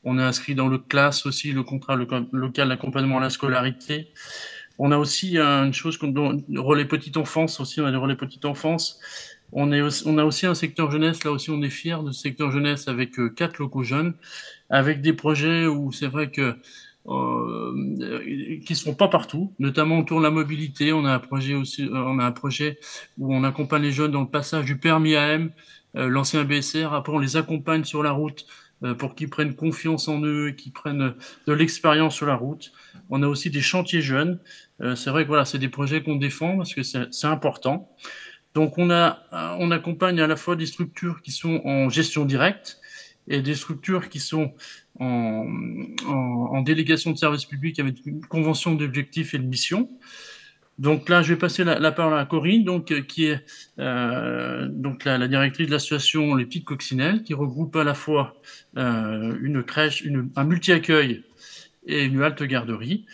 on a inscrit dans le CLAS aussi, le contrat local d'accompagnement à la scolarité. On a aussi une chose, relais petite enfance aussi, on a des relais petite enfance. On a aussi un secteur jeunesse, là aussi on est fiers de ce secteur jeunesse avec 4 locaux jeunes, avec des projets où c'est vrai que qui ne sont pas partout, notamment autour de la mobilité. On a un projet aussi, on a un projet où on accompagne les jeunes dans le passage du permis AM, l'ancien BSR. Après, on les accompagne sur la route pour qu'ils prennent confiance en eux, qu'ils prennent de l'expérience sur la route. On a aussi des chantiers jeunes. C'est vrai que voilà, c'est des projets qu'on défend parce que c'est important. Donc on accompagne à la fois des structures qui sont en gestion directe et des structures qui sont en délégation de service public avec une convention d'objectifs et de mission. Donc là, je vais passer la parole à Corinne, donc, qui est donc la directrice de l'association Les Petites Coccinelles, qui regroupe à la fois une crèche, un multi-accueil et une halte garderie.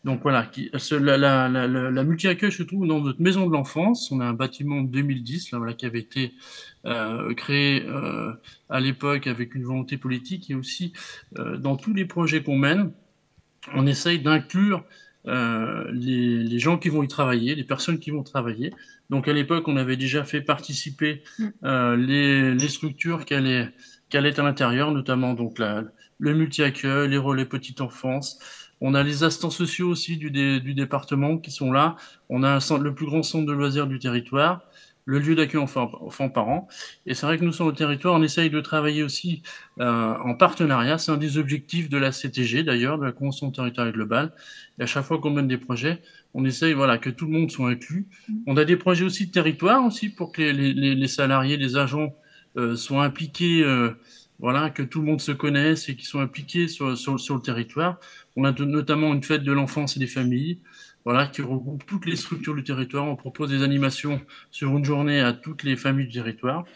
Donc voilà, la multi-accueil se trouve dans notre maison de l'enfance. On a un bâtiment de 2010 là, voilà, qui avait été créé à l'époque avec une volonté politique, et aussi dans tous les projets qu'on mène, on essaye d'inclure les gens qui vont y travailler, les personnes qui vont travailler. Donc à l'époque, on avait déjà fait participer les structures qui allaient à l'intérieur, notamment donc le multi-accueil, les relais petite enfance. On a les assistants sociaux aussi du département qui sont là. On a le plus grand centre de loisirs du territoire, le lieu d'accueil enfants-parents. Et c'est vrai que nous, sur le territoire, on essaye de travailler aussi en partenariat. C'est un des objectifs de la CTG, d'ailleurs, de la Convention territoriale globale. Et à chaque fois qu'on mène des projets, on essaye que tout le monde soit inclus. On a des projets aussi de territoire, aussi, pour que les salariés, les agents soient impliqués, que tout le monde se connaisse et qu'ils soient impliqués sur le territoire. On a notamment une fête de l'enfance et des familles, qui regroupe toutes les structures du territoire. On propose des animations sur une journée à toutes les familles du territoire.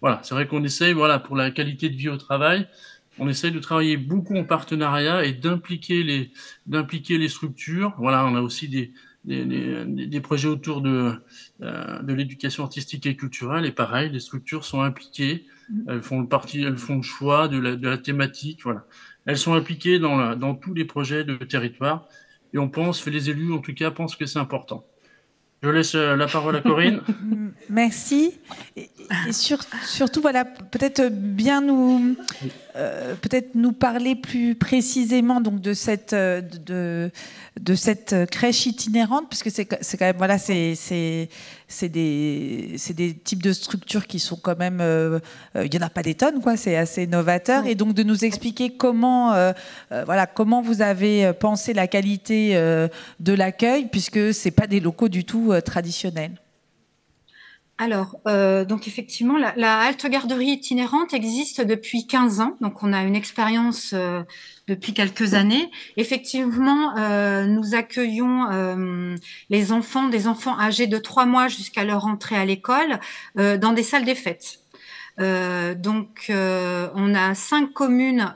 Voilà, c'est vrai qu'on essaye, pour la qualité de vie au travail, on essaye de travailler beaucoup en partenariat et d'impliquer les structures. Voilà, on a aussi des projets autour de l'éducation artistique et culturelle, et pareil, les structures sont impliquées, elles font le choix de la thématique, voilà. Elles sont impliquées dans tous les projets de territoire, et les élus en tout cas pensent que c'est important. Je laisse la parole à Corinne. Merci. Et surtout, peut-être bien nous parler plus précisément donc de cette crèche itinérante, puisque c'est quand même c'est des types de structures qui sont quand même il y en a pas des tonnes, quoi. C'est assez novateur. Et donc de nous expliquer comment vous avez pensé la qualité de l'accueil, puisque c'est pas des locaux du tout traditionnels. Alors, donc effectivement, la halte garderie itinérante existe depuis 15 ans. Donc, on a une expérience depuis quelques années. Effectivement, nous accueillons des enfants âgés de 3 mois jusqu'à leur entrée à l'école dans des salles des fêtes. Donc, on a 5 communes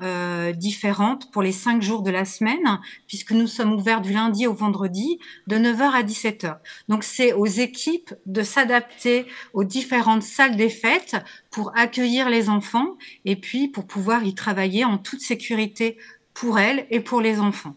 différentes pour les 5 jours de la semaine, puisque nous sommes ouverts du lundi au vendredi de 9h à 17h. Donc, c'est aux équipes de s'adapter aux différentes salles des fêtes pour accueillir les enfants et puis pour pouvoir y travailler en toute sécurité pour elles et pour les enfants.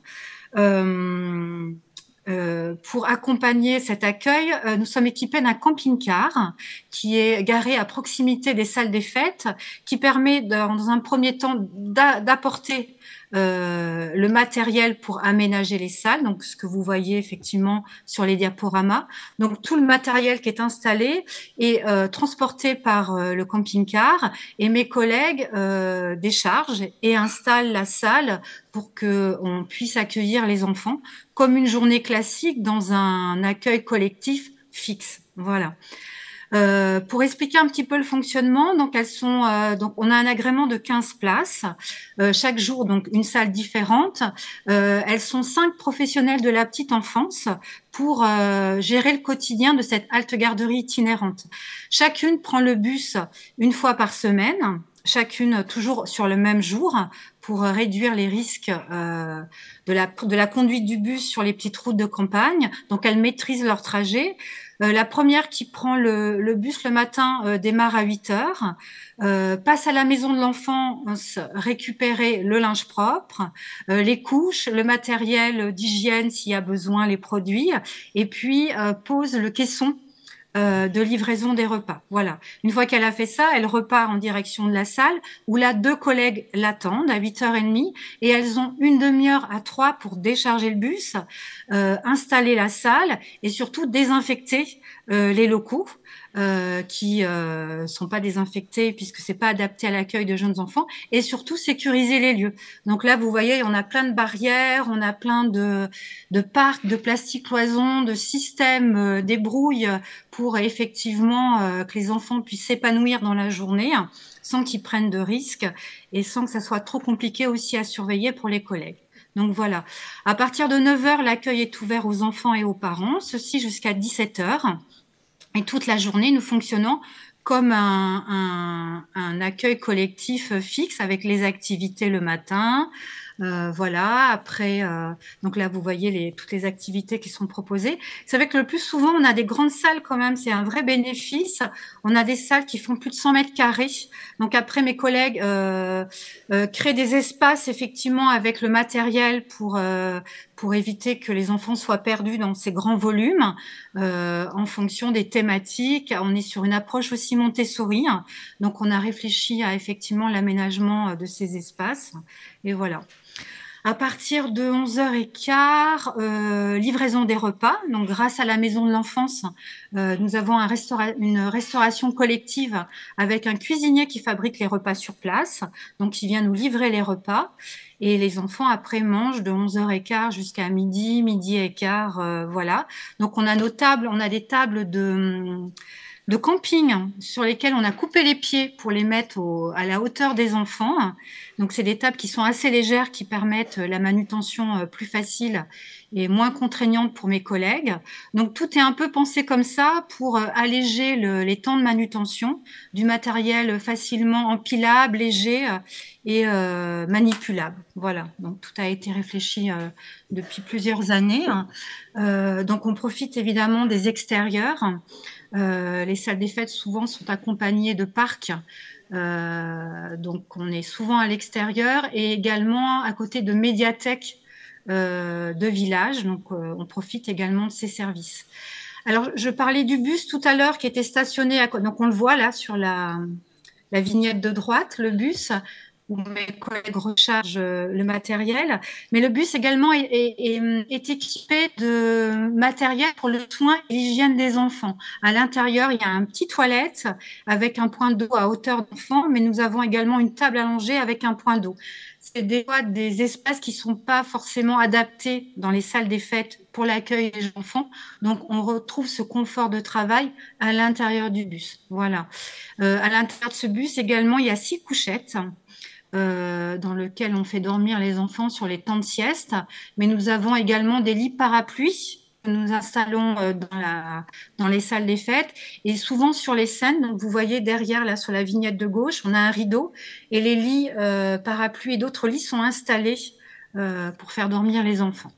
Pour accompagner cet accueil, nous sommes équipés d'un camping-car qui est garé à proximité des salles des fêtes, qui permet dans un premier temps d'apporter le matériel pour aménager les salles, donc ce que vous voyez effectivement sur les diaporamas. Donc tout le matériel qui est installé est transporté par le camping-car, et mes collègues déchargent et installent la salle pour qu'on puisse accueillir les enfants comme une journée classique dans un accueil collectif fixe. Voilà. Pour expliquer un petit peu le fonctionnement, donc donc on a un agrément de 15 places, chaque jour donc une salle différente. Elles sont 5 professionnels de la petite enfance pour gérer le quotidien de cette halte garderie itinérante. Chacune prend le bus une fois par semaine, chacune toujours sur le même jour, pour réduire les risques de la conduite du bus sur les petites routes de campagne. Donc elles maîtrisent leur trajet. La première qui prend le bus le matin démarre à 8h, passe à la maison de l'enfance récupérer le linge propre, les couches, le matériel d'hygiène s'il y a besoin, les produits, et puis pose le caisson de livraison des repas. Voilà. Une fois qu'elle a fait ça, elle repart en direction de la salle où là, 2 collègues l'attendent à 8h30 et elles ont une demi-heure à 3 pour décharger le bus, installer la salle et surtout désinfecter les locaux qui sont pas désinfectés puisque c'est pas adapté à l'accueil de jeunes enfants et surtout sécuriser les lieux. Donc là, vous voyez, on a plein de barrières, on a plein de parcs, de plastique cloison, de systèmes débrouille pour effectivement que les enfants puissent s'épanouir dans la journée sans qu'ils prennent de risques et sans que ça soit trop compliqué aussi à surveiller pour les collègues. Donc voilà. À partir de 9h, l'accueil est ouvert aux enfants et aux parents, ceci jusqu'à 17h. Et toute la journée, nous fonctionnons comme un accueil collectif fixe avec les activités le matin. Voilà, après, donc là, vous voyez toutes les activités qui sont proposées. C'est vrai que le plus souvent, on a des grandes salles quand même, c'est un vrai bénéfice. On a des salles qui font plus de 100 mètres carrés. Donc après, mes collègues créent des espaces, effectivement, avec le matériel pour éviter que les enfants soient perdus dans ces grands volumes en fonction des thématiques. On est sur une approche aussi Montessori, donc on a réfléchi à effectivement l'aménagement de ces espaces. Et voilà. À partir de 11h15, livraison des repas. Donc, grâce à la Maison de l'Enfance, nous avons une restauration collective avec un cuisinier qui fabrique les repas sur place, donc qui vient nous livrer les repas. Et les enfants, après, mangent de 11h15 jusqu'à midi, midi et quart, voilà. Donc, on a nos tables, on a des tables de camping sur lesquelles on a coupé les pieds pour les mettre à la hauteur des enfants. Donc, c'est des tables qui sont assez légères, qui permettent la manutention plus facile et moins contraignante pour mes collègues. Donc, tout est un peu pensé comme ça pour alléger les temps de manutention du matériel facilement empilable, léger et manipulable. Voilà, donc tout a été réfléchi depuis plusieurs années. Donc, on profite évidemment des extérieurs. Les salles des fêtes souvent sont accompagnées de parcs, donc on est souvent à l'extérieur et également à côté de médiathèques de villages, donc on profite également de ces services. Alors je parlais du bus tout à l'heure qui était stationné, donc on le voit là sur la vignette de droite, le bus où mes collègues rechargent le matériel. Mais le bus également est équipé de matériel pour le soin et l'hygiène des enfants. À l'intérieur, il y a un petit toilette avec un point d'eau à hauteur d'enfant, mais nous avons également une table allongée avec un point d'eau. C'est des fois des espaces qui ne sont pas forcément adaptés dans les salles des fêtes pour l'accueil des enfants. Donc, on retrouve ce confort de travail à l'intérieur du bus. Voilà. À l'intérieur de ce bus également, il y a 6 couchettes. Dans lequel on fait dormir les enfants sur les temps de sieste. Mais nous avons également des lits parapluies que nous installons dans les salles des fêtes et souvent sur les scènes. Donc vous voyez derrière, là, sur la vignette de gauche, on a un rideau et les lits parapluies et d'autres lits sont installés pour faire dormir les enfants.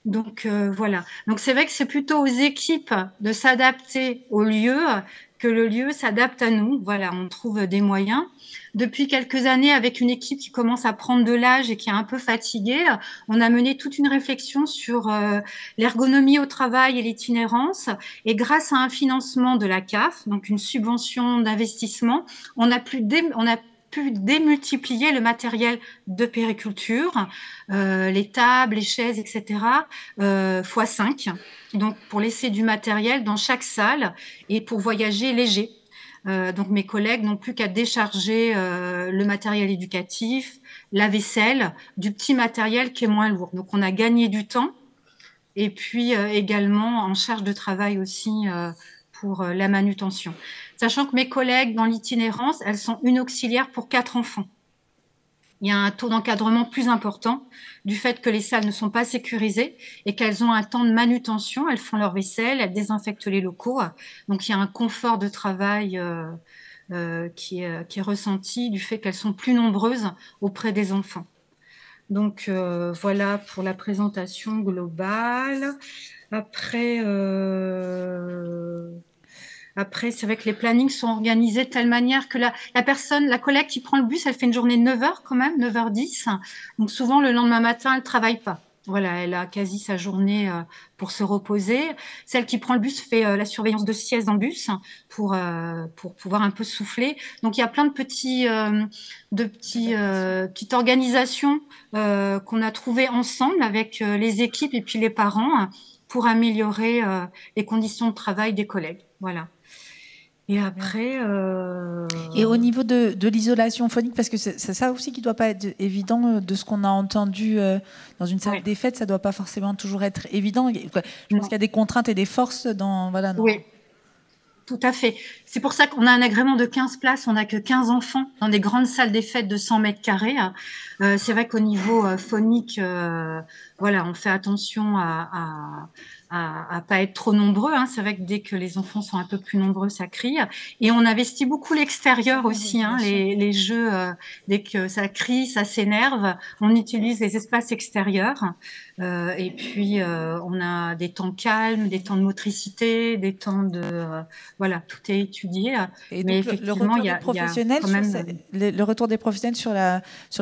Donc voilà. Donc c'est vrai que c'est plutôt aux équipes de s'adapter au lieu que le lieu s'adapte à nous. Voilà, on trouve des moyens. Depuis quelques années, avec une équipe qui commence à prendre de l'âge et qui est un peu fatiguée, on a mené toute une réflexion sur l'ergonomie au travail et l'itinérance. Et grâce à un financement de la CAF, donc une subvention d'investissement, on a pu démultiplier le matériel de périculture, les tables, les chaises, etc., x5. Donc, pour laisser du matériel dans chaque salle et pour voyager léger. Donc, mes collègues n'ont plus qu'à décharger le matériel éducatif, la vaisselle, du petit matériel qui est moins lourd. Donc, on a gagné du temps et puis également en charge de travail aussi pour la manutention. Sachant que mes collègues dans l'itinérance, elles sont une auxiliaire pour 4 enfants. Il y a un taux d'encadrement plus important du fait que les salles ne sont pas sécurisées et qu'elles ont un temps de manutention. Elles font leur vaisselle, elles désinfectent les locaux. Donc, il y a un confort de travail qui est ressenti du fait qu'elles sont plus nombreuses auprès des enfants. Donc, voilà pour la présentation globale. Après, c'est vrai que les plannings sont organisés de telle manière que la collègue qui prend le bus, elle fait une journée de 9h quand même, 9h10. Donc souvent, le lendemain matin, elle ne travaille pas. voilà, elle a quasi sa journée pour se reposer. Celle qui prend le bus fait la surveillance de sieste dans le bus pour pouvoir un peu souffler. Donc il y a plein de petites organisations qu'on a trouvées ensemble avec les équipes et puis les parents pour améliorer les conditions de travail des collègues. Voilà. Et après... Et au niveau de l'isolation phonique, parce que c'est ça aussi qui ne doit pas être évident de ce qu'on a entendu dans une salle des fêtes, ça ne doit pas forcément toujours être évident. Je pense qu'il y a des contraintes et des forces dans... Voilà, non. Oui, tout à fait. C'est pour ça qu'on a un agrément de 15 places, on n'a que 15 enfants dans des grandes salles des fêtes de 100 mètres carrés. C'est vrai qu'au niveau phonique, voilà, on fait attention à pas être trop nombreux. Hein. C'est vrai que dès que les enfants sont un peu plus nombreux, ça crie. Et on investit beaucoup l'extérieur aussi. Hein. Les jeux, dès que ça crie, ça s'énerve, on utilise les espaces extérieurs. Et puis, on a des temps calmes, des temps de motricité, des temps de... voilà, tout est étudié. Et mais donc, effectivement, il y a quand même... le retour des professionnels sur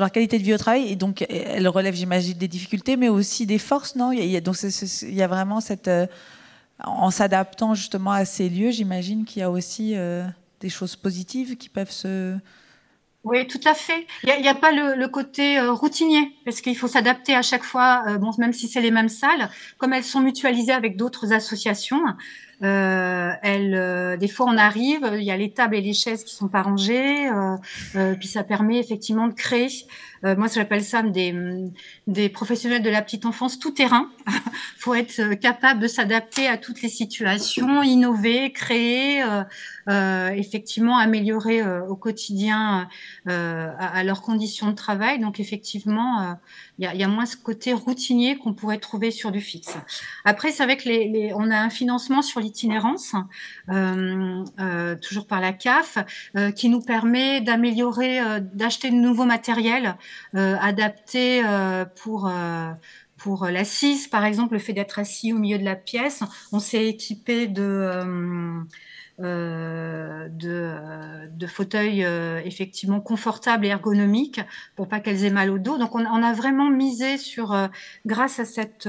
leur qualité de vie au travail, et donc elle relève, j'imagine, des difficultés, mais aussi des forces, non? Il y a vraiment cette... en s'adaptant justement à ces lieux, j'imagine qu'il y a aussi des choses positives qui peuvent se... Oui, tout à fait. Il n'y a pas le côté routinier, parce qu'il faut s'adapter à chaque fois, bon, même si c'est les mêmes salles, comme elles sont mutualisées avec d'autres associations. Des fois, on arrive, il y a les tables et les chaises qui sont pas rangées, puis ça permet effectivement de créer. Moi, j'appelle ça des professionnels de la petite enfance tout terrain. Faut être capable de s'adapter à toutes les situations, innover, créer, effectivement améliorer au quotidien à leurs conditions de travail. Donc effectivement, il y a moins ce côté routinier qu'on pourrait trouver sur du fixe. Après, c'est vrai que on a un financement sur l'itinérance, toujours par la CAF, qui nous permet d'améliorer, d'acheter de nouveaux matériels adaptés pour l'assise, par exemple, le fait d'être assis au milieu de la pièce. On s'est équipé de fauteuils effectivement confortables et ergonomiques pour pas qu'elles aient mal au dos. Donc on a vraiment misé sur, grâce à cette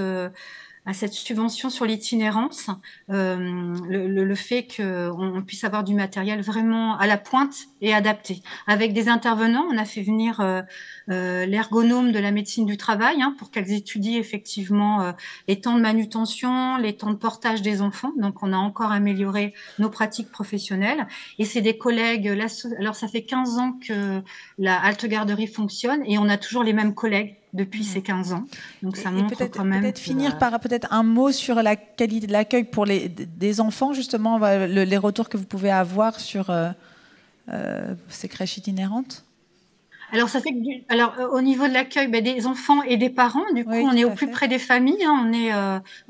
subvention sur l'itinérance, le fait qu'on puisse avoir du matériel vraiment à la pointe et adapté. Avec des intervenants, on a fait venir l'ergonome de la médecine du travail pour qu'elles étudient effectivement les temps de manutention, les temps de portage des enfants. Donc, on a encore amélioré nos pratiques professionnelles. Et c'est des collègues, alors ça fait 15 ans que la halte garderie fonctionne et on a toujours les mêmes collègues depuis ces 15 ans. Donc ça montre quand même... Peut-être finir par peut-être un mot sur la qualité de l'accueil pour des enfants, justement, les retours que vous pouvez avoir sur ces crèches itinérantes. Alors, ça fait que au niveau de l'accueil des enfants et des parents, du coup, on est au plus près des familles, on est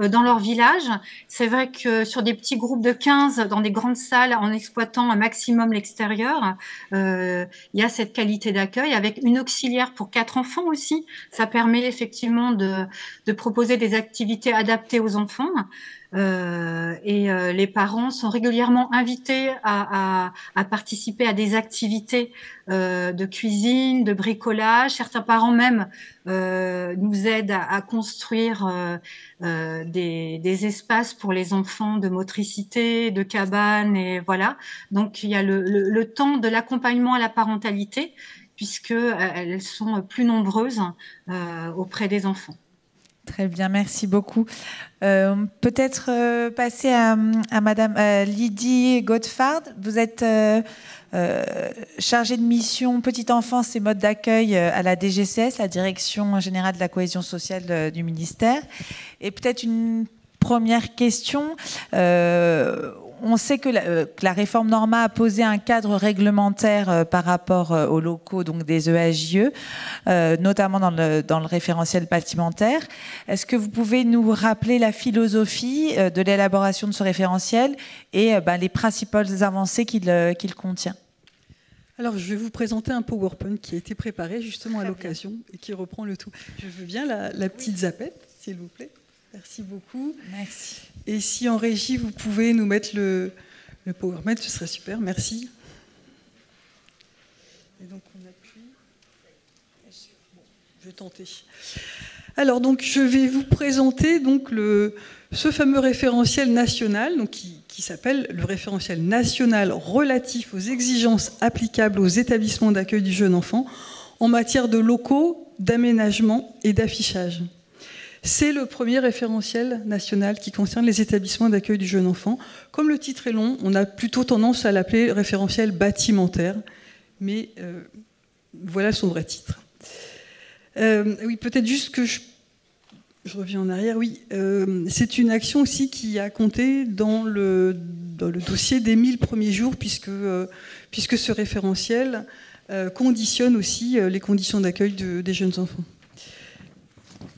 dans leur village. C'est vrai que sur des petits groupes de 15, dans des grandes salles, en exploitant un maximum l'extérieur, il y a cette qualité d'accueil avec une auxiliaire pour 4 enfants aussi. Ça permet effectivement de proposer des activités adaptées aux enfants. Les parents sont régulièrement invités à participer à des activités de cuisine, de bricolage. Certains parents même nous aident à construire des espaces pour les enfants de motricité, de cabane, et voilà. Donc il y a le temps de l'accompagnement à la parentalité, puisque elles sont plus nombreuses auprès des enfants. Très bien, merci beaucoup. Peut-être passer à Madame Lydie Godefard. Vous êtes chargée de mission petite enfance et mode d'accueil à la DGCS, la Direction générale de la cohésion sociale du ministère. Et peut-être une première question. On sait que la réforme Norma a posé un cadre réglementaire par rapport aux locaux donc des EAJE, notamment dans le référentiel bâtimentaire. Est-ce que vous pouvez nous rappeler la philosophie de l'élaboration de ce référentiel et les principales avancées qu'il contient? Alors, je vais vous présenter un PowerPoint qui a été préparé justement à l'occasion et qui reprend le tout. Je veux bien la petite zapette, s'il vous plaît. Merci beaucoup. Merci. Et si en régie, vous pouvez nous mettre le PowerPoint, ce serait super. Merci. Et donc, on appuie. je vais tenter. Alors, donc, je vais vous présenter donc, ce fameux référentiel national donc, qui s'appelle le référentiel national relatif aux exigences applicables aux établissements d'accueil du jeune enfant en matière de locaux, d'aménagement et d'affichage. C'est le premier référentiel national qui concerne les établissements d'accueil du jeune enfant. Comme le titre est long, on a plutôt tendance à l'appeler référentiel bâtimentaire, mais voilà son vrai titre. Oui, peut-être juste que je reviens en arrière. Oui, c'est une action aussi qui a compté dans le dossier des 1000 premiers jours, puisque ce référentiel conditionne aussi les conditions d'accueil des jeunes enfants.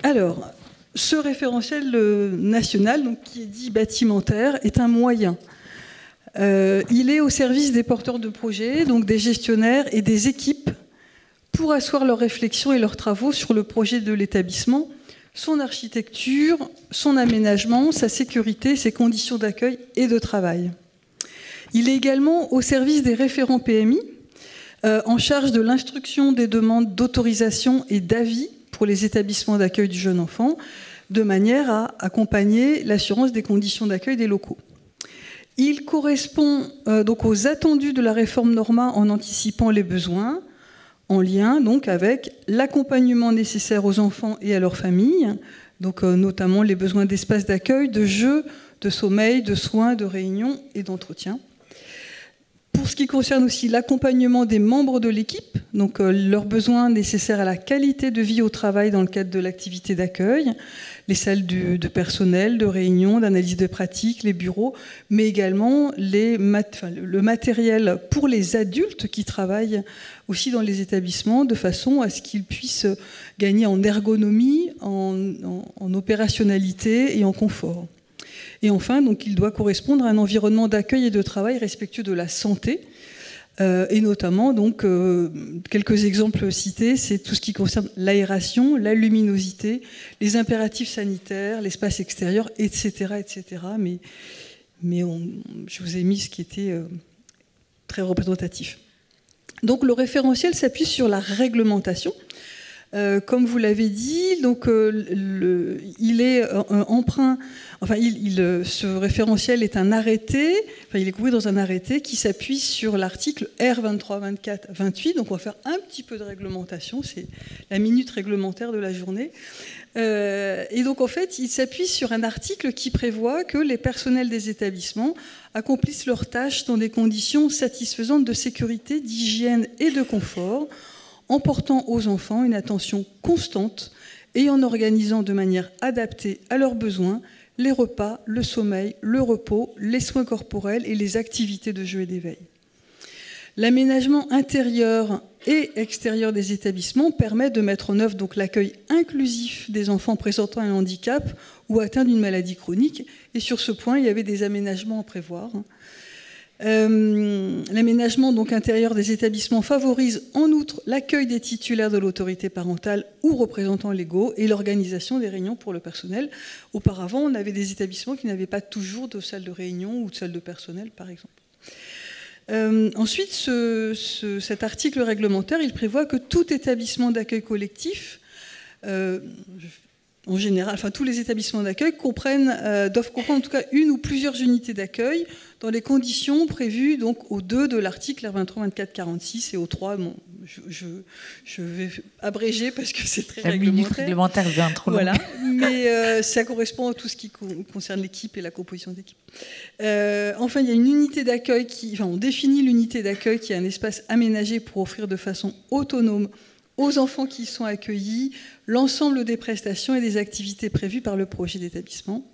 Alors, ce référentiel national, donc, qui est dit bâtimentaire, est un moyen. Il est au service des porteurs de projets, donc des gestionnaires et des équipes, pour asseoir leurs réflexions et leurs travaux sur le projet de l'établissement, son architecture, son aménagement, sa sécurité, ses conditions d'accueil et de travail. Il est également au service des référents PMI, en charge de l'instruction des demandes d'autorisation et d'avis pour les établissements d'accueil du jeune enfant, de manière à accompagner l'assurance des conditions d'accueil des locaux. Il correspond donc aux attendus de la réforme Norma en anticipant les besoins, en lien donc avec l'accompagnement nécessaire aux enfants et à leurs familles, donc notamment les besoins d'espace d'accueil, de jeu, de sommeil, de soins, de réunion et d'entretien. Pour ce qui concerne aussi l'accompagnement des membres de l'équipe, donc leurs besoins nécessaires à la qualité de vie au travail dans le cadre de l'activité d'accueil, les salles de personnel, de réunion, d'analyse de pratiques, les bureaux, mais également le matériel pour les adultes qui travaillent aussi dans les établissements, de façon à ce qu'ils puissent gagner en ergonomie, en opérationnalité et en confort. Et enfin, donc, il doit correspondre à un environnement d'accueil et de travail respectueux de la santé, et notamment, donc, quelques exemples cités, c'est tout ce qui concerne l'aération, la luminosité, les impératifs sanitaires, l'espace extérieur, etc., etc. Mais je vous ai mis ce qui était très représentatif. Donc, le référentiel s'appuie sur la réglementation. Comme vous l'avez dit, donc, il est emprunt. Enfin, ce référentiel est un arrêté. Enfin, il est couvert dans un arrêté qui s'appuie sur l'article R2324-28. Donc, on va faire un petit peu de réglementation. C'est la minute réglementaire de la journée. Et donc, en fait, il s'appuie sur un article qui prévoit que les personnels des établissements accomplissent leurs tâches dans des conditions satisfaisantes de sécurité, d'hygiène et de confort, en portant aux enfants une attention constante et en organisant de manière adaptée à leurs besoins les repas, le sommeil, le repos, les soins corporels et les activités de jeu et d'éveil. L'aménagement intérieur et extérieur des établissements permet de mettre en œuvre donc l'accueil inclusif des enfants présentant un handicap ou atteints d'une maladie chronique. Et sur ce point, il y avait des aménagements à prévoir. L'aménagement donc intérieur des établissements favorise en outre l'accueil des titulaires de l'autorité parentale ou représentants légaux et l'organisation des réunions pour le personnel. Auparavant, on avait des établissements qui n'avaient pas toujours de salle de réunion ou de salle de personnel, par exemple. Ensuite, cet article réglementaire, il prévoit que tout établissement d'accueil collectif, en général, enfin tous les établissements d'accueil doivent comprendre en tout cas une ou plusieurs unités d'accueil dans les conditions prévues donc au 2 de l'article R23-24-46 et au 3. Bon, je vais abréger parce que c'est très réglementaire. La minute réglementaire vient trop loin. Voilà, mais ça correspond à tout ce qui concerne l'équipe et la composition d'équipe. Enfin, il y a une unité d'accueil on définit l'unité d'accueil qui est un espace aménagé pour offrir de façon autonome aux enfants qui y sont accueillis l'ensemble des prestations et des activités prévues par le projet d'établissement.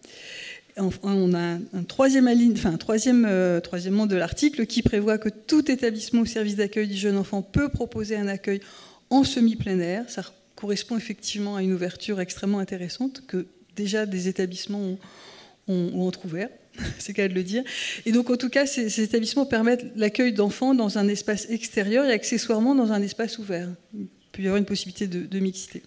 Enfin, on a un troisièmement de l'article qui prévoit que tout établissement au service d'accueil du jeune enfant peut proposer un accueil en semi-plein air. Ça correspond effectivement à une ouverture extrêmement intéressante que déjà des établissements ont entrouvert. C'est le cas de le dire. Et donc, en tout cas, ces établissements permettent l'accueil d'enfants dans un espace extérieur et accessoirement dans un espace ouvert. Il peut y avoir une possibilité de mixité.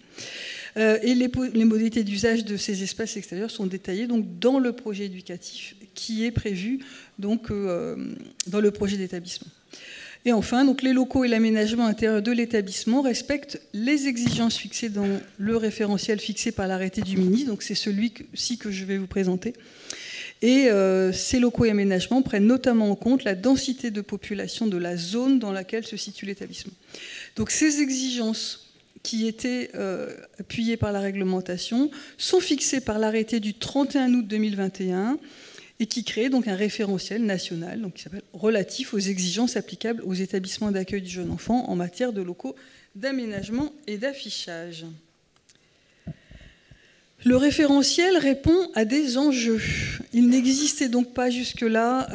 Et les modalités d'usage de ces espaces extérieurs sont détaillées donc, dans le projet éducatif qui est prévu donc, dans le projet d'établissement. Et enfin, donc, les locaux et l'aménagement intérieur de l'établissement respectent les exigences fixées dans le référentiel fixé par l'arrêté du ministre. Donc c'est celui-ci que je vais vous présenter. Et ces locaux et aménagements prennent notamment en compte la densité de population de la zone dans laquelle se situe l'établissement. Donc ces exigences qui étaient appuyées par la réglementation sont fixées par l'arrêté du 31 août 2021 et qui crée donc un référentiel national donc, qui s'appelle « Relatif aux exigences applicables aux établissements d'accueil du jeune enfant en matière de locaux d'aménagement et d'affichage ». Le référentiel répond à des enjeux. Il n'existait donc pas jusque-là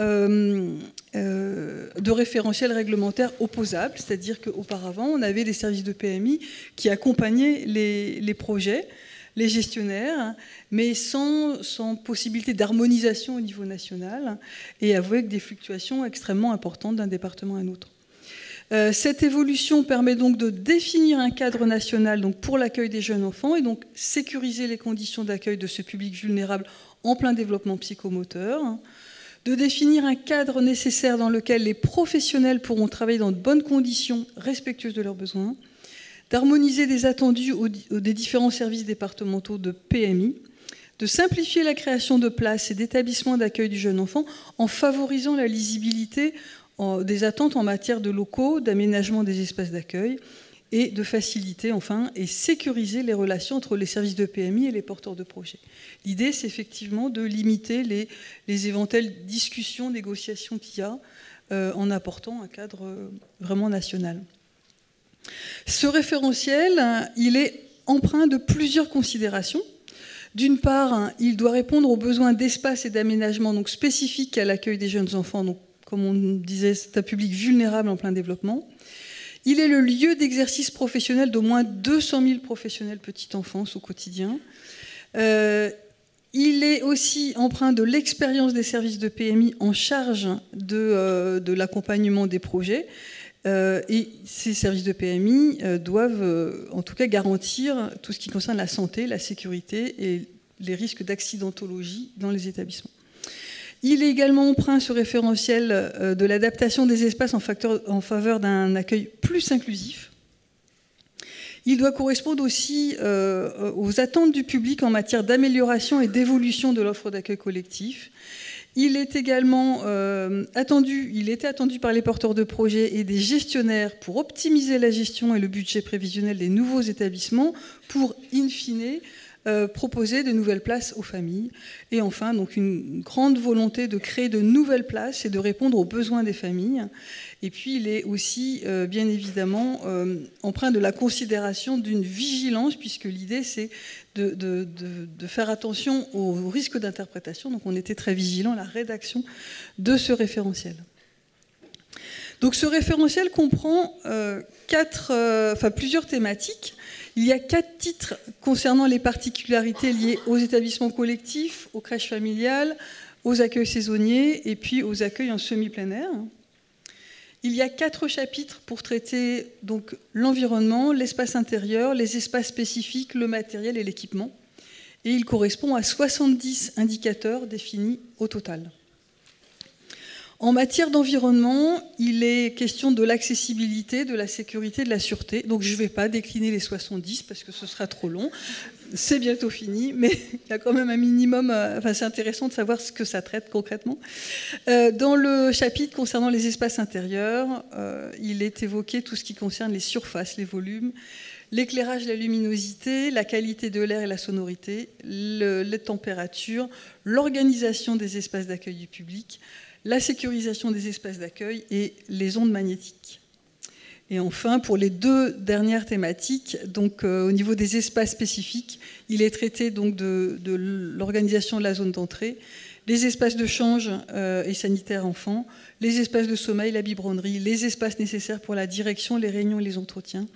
de référentiel réglementaire opposable, c'est-à-dire qu'auparavant, on avait des services de PMI qui accompagnaient les projets, les gestionnaires, mais sans possibilité d'harmonisation au niveau national et avec des fluctuations extrêmement importantes d'un département à un autre. Cette évolution permet donc de définir un cadre national donc pour l'accueil des jeunes enfants et donc sécuriser les conditions d'accueil de ce public vulnérable en plein développement psychomoteur, de définir un cadre nécessaire dans lequel les professionnels pourront travailler dans de bonnes conditions respectueuses de leurs besoins, d'harmoniser des attendus des différents services départementaux de PMI, de simplifier la création de places et d'établissements d'accueil du jeune enfant en favorisant la lisibilité des attentes en matière de locaux, d'aménagement des espaces d'accueil et de faciliter enfin et sécuriser les relations entre les services de PMI et les porteurs de projets. L'idée, c'est effectivement de limiter les éventuelles discussions, négociations qu'il y a en apportant un cadre vraiment national. Ce référentiel, il est empreint de plusieurs considérations. D'une part, il doit répondre aux besoins d'espace et d'aménagement donc spécifiques à l'accueil des jeunes enfants, donc comme on disait, c'est un public vulnérable en plein développement. Il est le lieu d'exercice professionnel d'au moins 200 000 professionnels petite enfance au quotidien. Il est aussi empreint de l'expérience des services de PMI en charge de l'accompagnement des projets. Et ces services de PMI doivent en tout cas garantir tout ce qui concerne la santé, la sécurité et les risques d'accidentologie dans les établissements. Il est également empreint, ce référentiel, de l'adaptation des espaces en faveur d'un accueil plus inclusif. Il doit correspondre aussi aux attentes du public en matière d'amélioration et d'évolution de l'offre d'accueil collectif. Il est également était attendu par les porteurs de projets et des gestionnaires pour optimiser la gestion et le budget prévisionnel des nouveaux établissements pour, in fine, proposer de nouvelles places aux familles. Et enfin, donc une grande volonté de créer de nouvelles places et de répondre aux besoins des familles. Et puis, il est aussi, bien évidemment, empreint de la considération d'une vigilance, puisque l'idée, c'est de faire attention aux risques d'interprétation. Donc, on était très vigilants à la rédaction de ce référentiel. Donc, ce référentiel comprend plusieurs thématiques. Il y a 4 titres concernant les particularités liées aux établissements collectifs, aux crèches familiales, aux accueils saisonniers et puis aux accueils en semi-plein air. Il y a 4 chapitres pour traiter donc l'environnement, l'espace intérieur, les espaces spécifiques, le matériel et l'équipement. Et il correspond à 70 indicateurs définis au total. En matière d'environnement, il est question de l'accessibilité, de la sécurité, de la sûreté. Donc je ne vais pas décliner les 70 parce que ce sera trop long. C'est bientôt fini, mais il y a quand même un minimum... c'est intéressant de savoir ce que ça traite concrètement. Dans le chapitre concernant les espaces intérieurs, il est évoqué tout ce qui concerne les surfaces, les volumes, l'éclairage, la luminosité, la qualité de l'air et la sonorité, les températures, l'organisation des espaces d'accueil du public, la sécurisation des espaces d'accueil et les ondes magnétiques. Et enfin, pour les 2 dernières thématiques, donc, au niveau des espaces spécifiques, il est traité donc, de l'organisation de la zone d'entrée, les espaces de change et sanitaires enfants, les espaces de sommeil, la biberonnerie, les espaces nécessaires pour la direction, les réunions et les entretiens,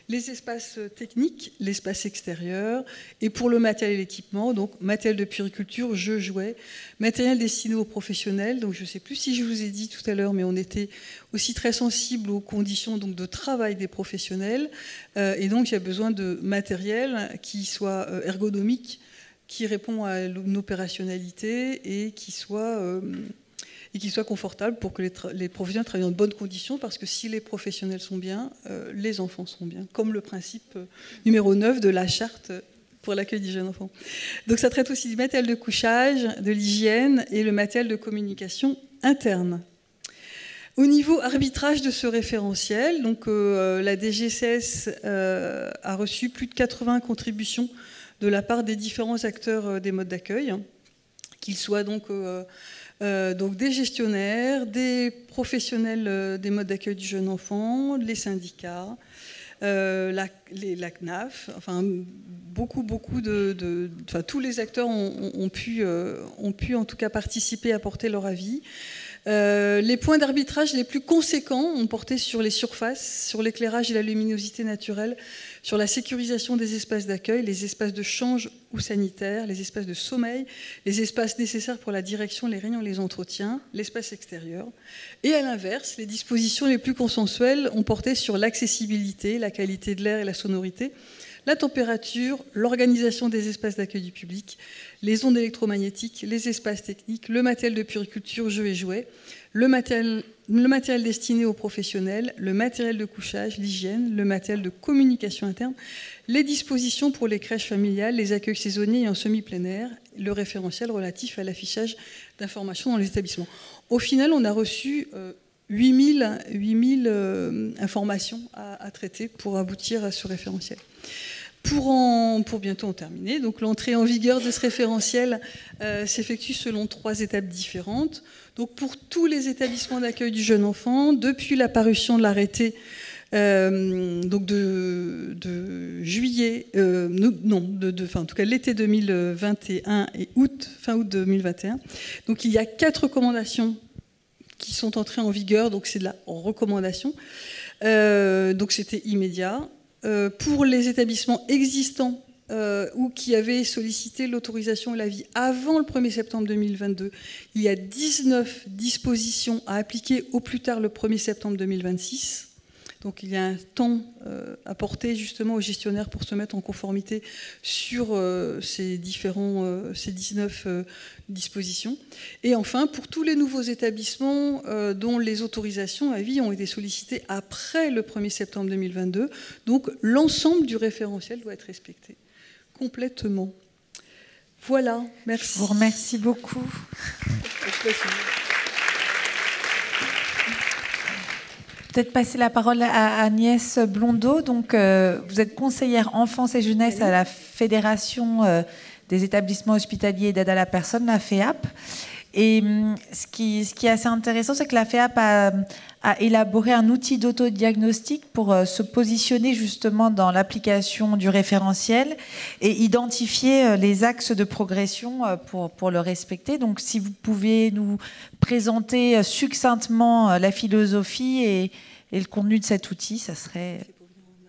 les espaces techniques, l'espace extérieur, et pour le matériel et l'équipement, donc matériel de puériculture, jeux, jouets, matériel destiné aux professionnels. Donc je ne sais plus si je vous ai dit tout à l'heure, mais on était aussi très sensible aux conditions donc, de travail des professionnels, et donc il y a besoin de matériel qui soit ergonomique, qui répond à une opérationnalité et qui et qu'il soit confortable pour que les professionnels travaillent dans de bonnes conditions, parce que si les professionnels sont bien, les enfants sont bien, comme le principe numéro 9 de la charte pour l'accueil des jeunes enfants. Donc ça traite aussi du matériel de couchage, de l'hygiène et le matériel de communication interne. Au niveau arbitrage de ce référentiel, donc, la DGCS a reçu plus de 80 contributions de la part des différents acteurs des modes d'accueil, qu'ils soient donc des gestionnaires, des professionnels des modes d'accueil du jeune enfant, les syndicats, la CNAF, enfin beaucoup enfin, tous les acteurs ont pu en tout cas participer, apporter leur avis. Les points d'arbitrage les plus conséquents ont porté sur les surfaces, sur l'éclairage et la luminosité naturelle, sur la sécurisation des espaces d'accueil, les espaces de change ou sanitaires, les espaces de sommeil, les espaces nécessaires pour la direction, les réunions, les entretiens, l'espace extérieur. Et à l'inverse, les dispositions les plus consensuelles ont porté sur l'accessibilité, la qualité de l'air et la sonorité, la température, l'organisation des espaces d'accueil du public, les ondes électromagnétiques, les espaces techniques, le matériel de puriculture, jeux et jouets, le matériel destiné aux professionnels, le matériel de couchage, l'hygiène, le matériel de communication interne, les dispositions pour les crèches familiales, les accueils saisonniers et en semi-plein air, le référentiel relatif à l'affichage d'informations dans les établissements. Au final, on a reçu 8000 informations à traiter pour aboutir à ce référentiel. Pour bientôt en terminer, donc l'entrée en vigueur de ce référentiel s'effectue selon 3 étapes différentes. Donc pour tous les établissements d'accueil du jeune enfant, depuis la parution de l'arrêté donc de juillet, en tout cas l'été 2021 et fin août 2021. Donc il y a 4 recommandations qui sont entrées en vigueur, donc c'est de la recommandation. Donc c'était immédiat. Pour les établissements existants ou qui avaient sollicité l'autorisation et l'avis avant le 1er septembre 2022, il y a 19 dispositions à appliquer au plus tard le 1er septembre 2026. Donc il y a un temps apporté justement aux gestionnaires pour se mettre en conformité sur ces 19 dispositions. Et enfin, pour tous les nouveaux établissements dont les autorisations à vie ont été sollicitées après le 1er septembre 2022, donc l'ensemble du référentiel doit être respecté complètement. Voilà, merci. Je vous remercie beaucoup. Peut-être passer la parole à Agnès Blondeau. Donc, vous êtes conseillère enfance et jeunesse à la Fédération des établissements hospitaliers d'aide à la personne, la FEAP. Et ce qui est assez intéressant, c'est que la FEAP a élaboré un outil d'autodiagnostic pour se positionner justement dans l'application du référentiel et identifier les axes de progression pour le respecter. Donc, si vous pouvez nous présenter succinctement la philosophie et le contenu de cet outil, ça serait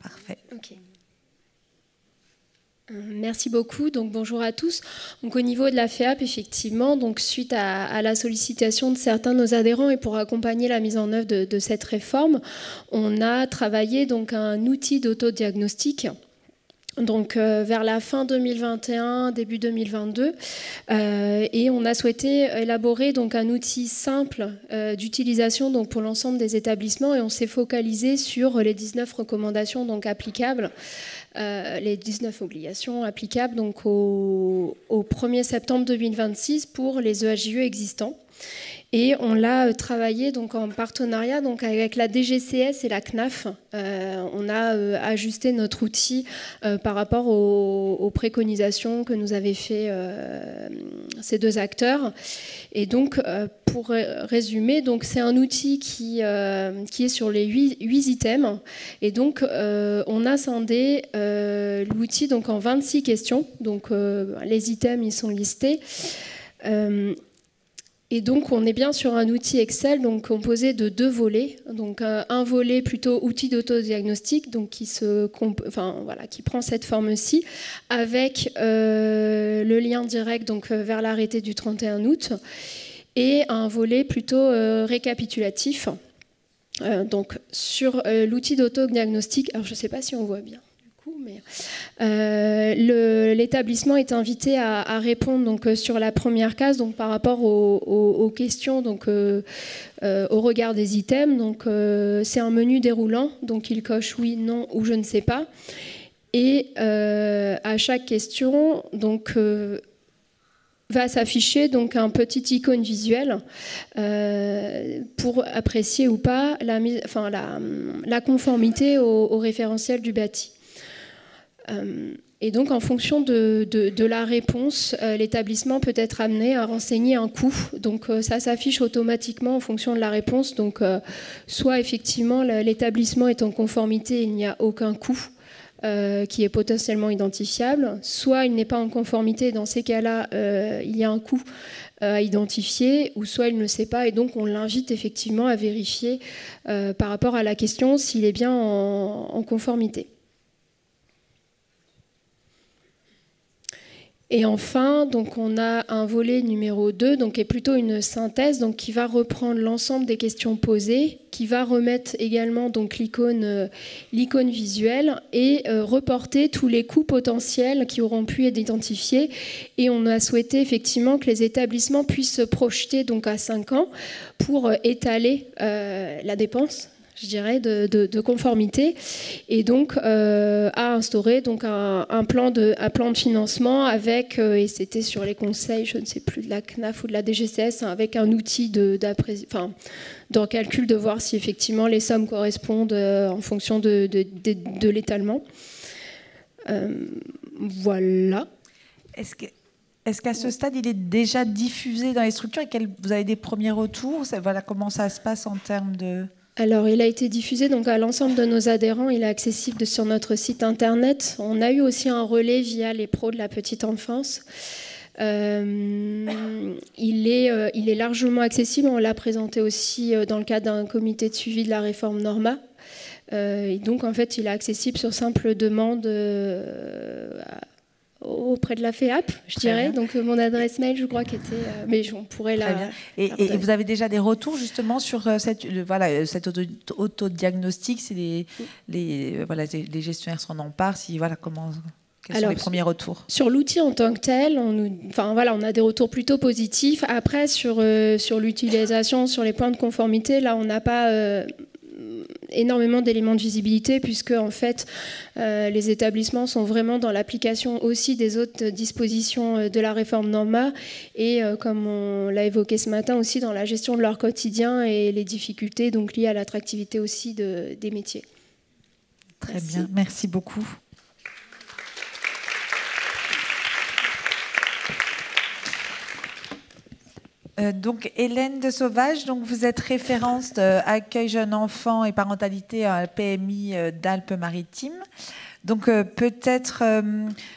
parfait. Okay. Merci beaucoup. Donc, bonjour à tous. Donc, au niveau de la FEAP, effectivement, donc, suite à la sollicitation de certains de nos adhérents et pour accompagner la mise en œuvre de cette réforme, on a travaillé donc, un outil d'autodiagnostic. Donc vers la fin 2021, début 2022, et on a souhaité élaborer donc un outil simple d'utilisation donc pour l'ensemble des établissements et on s'est focalisé sur les 19 recommandations donc applicables, les 19 obligations applicables donc au 1er septembre 2026 pour les EHJE existants. Et on l'a travaillé donc en partenariat donc avec la DGCS et la CNAF. On a ajusté notre outil par rapport aux préconisations que nous avaient fait ces 2 acteurs. Et donc, pour résumer, donc c'est un outil qui est sur les 8 items. Et donc, on a scindé l'outil donc en 26 questions. Donc, les items, ils sont listés. Et donc, on est bien sur un outil Excel donc, composé de 2 volets. Donc, un volet plutôt outil d'autodiagnostic, donc qui prend cette forme-ci, avec le lien direct donc, vers l'arrêté du 31 août, et un volet plutôt récapitulatif. Donc, sur l'outil d'autodiagnostic, alors je ne sais pas si on voit bien, du coup, mais l'établissement est invité à répondre donc, sur la première case donc, par rapport aux questions donc, au regard des items. Donc, c'est un menu déroulant, donc il coche oui, non ou je ne sais pas. Et à chaque question, donc, va s'afficher donc un petit icône visuel pour apprécier ou pas la conformité au référentiel du bâti. Et donc en fonction de la réponse, l'établissement peut être amené à renseigner un coût. Donc ça s'affiche automatiquement en fonction de la réponse. Donc soit effectivement l'établissement est en conformité, il n'y a aucun coût qui est potentiellement identifiable, soit il n'est pas en conformité, dans ces cas-là, il y a un coût à identifier, ou soit il ne sait pas, et donc on l'invite effectivement à vérifier par rapport à la question s'il est bien en conformité. Et enfin, donc on a un volet numéro 2, donc qui est plutôt une synthèse, donc qui va reprendre l'ensemble des questions posées, qui va remettre également donc l'icône visuelle et reporter tous les coûts potentiels qui auront pu être identifiés. Et on a souhaité effectivement que les établissements puissent se projeter donc à 5 ans pour étaler la dépense, je dirais, de conformité, et donc à instaurer donc un plan de financement avec, et c'était sur les conseils, je ne sais plus, de la CNAF ou de la DGCS, avec un outil de calcul, de voir si effectivement les sommes correspondent en fonction de l'étalement. Voilà. Est-ce qu'à ce stade, il est déjà diffusé dans les structures et vous avez des premiers retours? Voilà, comment ça se passe en termes de... Alors, il a été diffusé donc, à l'ensemble de nos adhérents. Il est accessible sur notre site internet. On a eu aussi un relais via les pros de la petite enfance. Il est largement accessible. On l'a présenté aussi dans le cadre d'un comité de suivi de la réforme Norma. Et donc, en fait, il est accessible sur simple demande auprès de la FEAP, je dirais. Donc mon adresse mail, je crois, qui était... mais on pourrait la... Et vous avez déjà des retours justement sur cet autodiagnostic, si les gestionnaires s'en emparent, quels sont les premiers retours? Sur l'outil en tant que tel, on a des retours plutôt positifs. Après, sur l'utilisation, sur les points de conformité, là, on n'a pas... énormément d'éléments de visibilité, puisque en fait les établissements sont vraiment dans l'application aussi des autres dispositions de la réforme Norma, et comme on l'a évoqué ce matin, aussi dans la gestion de leur quotidien et les difficultés donc liées à l'attractivité aussi des métiers. Très bien, merci beaucoup. Donc Hélène de Sauvage, donc vous êtes référente accueil jeunes enfants et parentalité à la PMI d'Alpes-Maritimes. Donc peut-être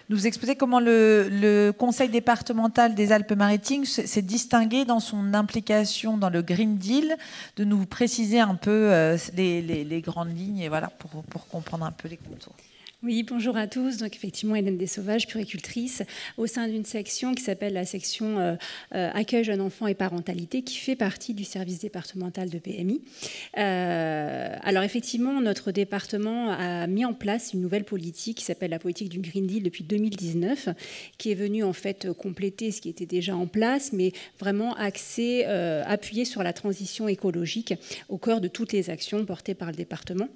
nous exposer comment le Conseil départemental des Alpes-Maritimes s'est distingué dans son implication dans le Green Deal, de nous préciser un peu les grandes lignes, et voilà, pour comprendre un peu les contours. Oui, bonjour à tous. Donc effectivement, Hélène Desauvages, puricultrice, au sein d'une section qui s'appelle la section accueil jeunes enfants et parentalité, qui fait partie du service départemental de PMI. Alors effectivement, notre département a mis en place une nouvelle politique qui s'appelle la politique du Green Deal depuis 2019, qui est venue en fait compléter ce qui était déjà en place, mais vraiment axé, appuyé sur la transition écologique au cœur de toutes les actions portées par le département.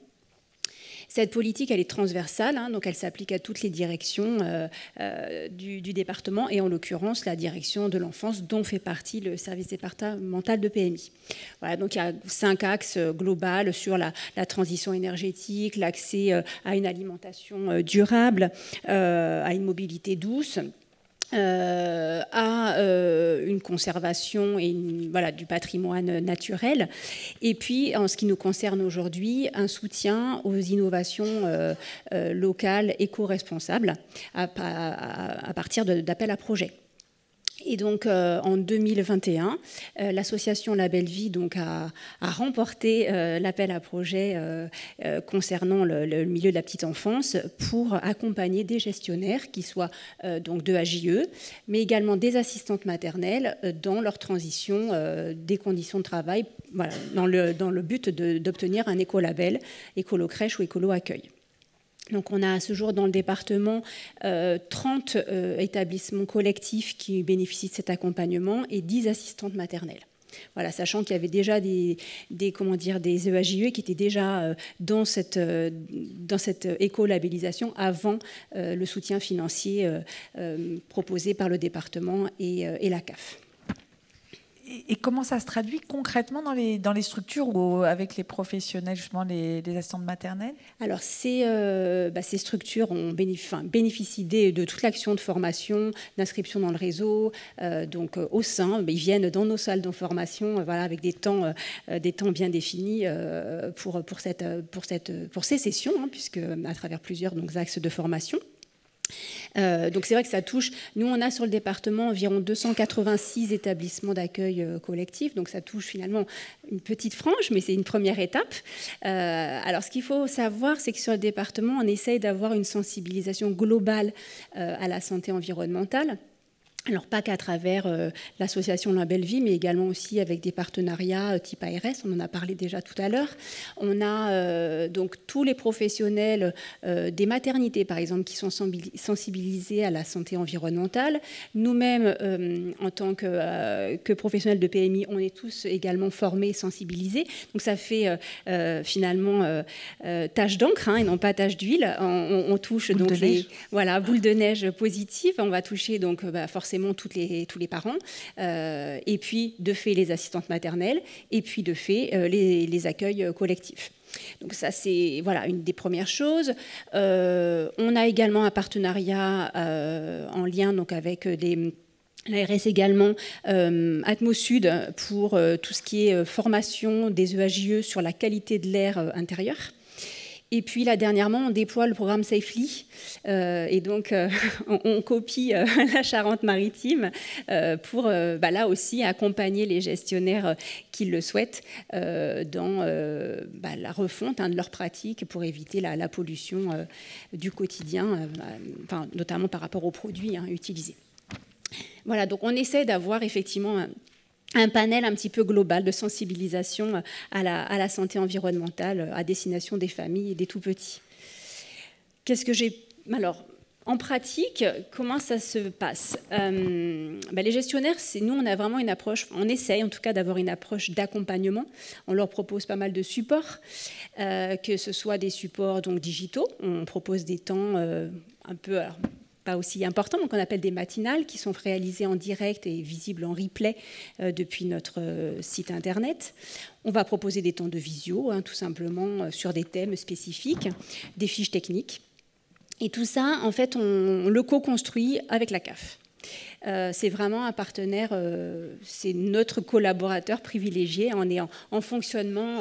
Cette politique, elle est transversale, donc elle s'applique à toutes les directions du département, et en l'occurrence la direction de l'enfance dont fait partie le service départemental de PMI. Voilà, donc il y a 5 axes globaux sur la transition énergétique, l'accès à une alimentation durable, à une mobilité douce, à une conservation du patrimoine naturel, et puis en ce qui nous concerne aujourd'hui, un soutien aux innovations locales éco-responsables à partir d'appels à projets. Et donc, en 2021, l'association La Belle Vie donc, a remporté l'appel à projet concernant le milieu de la petite enfance pour accompagner des gestionnaires qui soient donc de AJE, mais également des assistantes maternelles dans leur transition des conditions de travail, voilà, dans le but d'obtenir un écolabel, écolo-crèche ou écolo-accueil. Donc on a à ce jour dans le département 30 établissements collectifs qui bénéficient de cet accompagnement et 10 assistantes maternelles. Voilà, sachant qu'il y avait déjà des EAJE qui étaient déjà dans cette éco-labellisation avant le soutien financier proposé par le département et la CAF. Et comment ça se traduit concrètement dans les structures ou avec les professionnels, justement les assistantes maternelles? Alors, ces structures bénéficient de toute l'action de formation, d'inscription dans le réseau. Donc, au sein, ils viennent dans nos salles d'information avec des temps bien définis pour ces sessions, puisque à travers plusieurs axes de formation. Donc c'est vrai que ça touche, nous on a sur le département environ 286 établissements d'accueil collectif, donc ça touche finalement une petite frange, mais c'est une première étape. Alors ce qu'il faut savoir, c'est que sur le département, on essaye d'avoir une sensibilisation globale à la santé environnementale. Alors pas qu'à travers l'association La Belle Vie, mais également aussi avec des partenariats type ARS, on en a parlé déjà tout à l'heure. On a donc tous les professionnels des maternités, par exemple, qui sont sensibilisés à la santé environnementale. Nous-mêmes, en tant que professionnels de PMI, on est tous également formés et sensibilisés. Donc ça fait finalement tache d'encre et non pas tache d'huile. On touche boule donc boule de neige positive. On va toucher donc forcément tous les parents, et puis de fait les assistantes maternelles, et puis de fait les accueils collectifs. Donc ça, c'est une des premières choses. On a également un partenariat en lien donc, avec l'ARS également, Atmosud, pour tout ce qui est formation des EAJE sur la qualité de l'air intérieur. Et puis là, dernièrement, on déploie le programme Safely. Et donc, on copie la Charente-Maritime pour, là aussi, accompagner les gestionnaires qui le souhaitent dans la refonte de leurs pratiques pour éviter la pollution du quotidien, notamment par rapport aux produits utilisés. Voilà, donc on essaie d'avoir effectivement un panel un petit peu global de sensibilisation à la santé environnementale à destination des familles et des tout-petits. Alors, en pratique, comment ça se passe? Les gestionnaires, nous, on a vraiment une approche, on essaye en tout cas d'avoir une approche d'accompagnement. On leur propose pas mal de supports, que ce soit des supports donc, digitaux. On propose des temps un peu... Alors, pas aussi important, donc on appelle des matinales qui sont réalisées en direct et visibles en replay depuis notre site internet. On va proposer des temps de visio, tout simplement sur des thèmes spécifiques, des fiches techniques. Et tout ça, en fait, on le co-construit avec la CAF. C'est vraiment un partenaire, c'est notre collaborateur privilégié. On est en fonctionnement,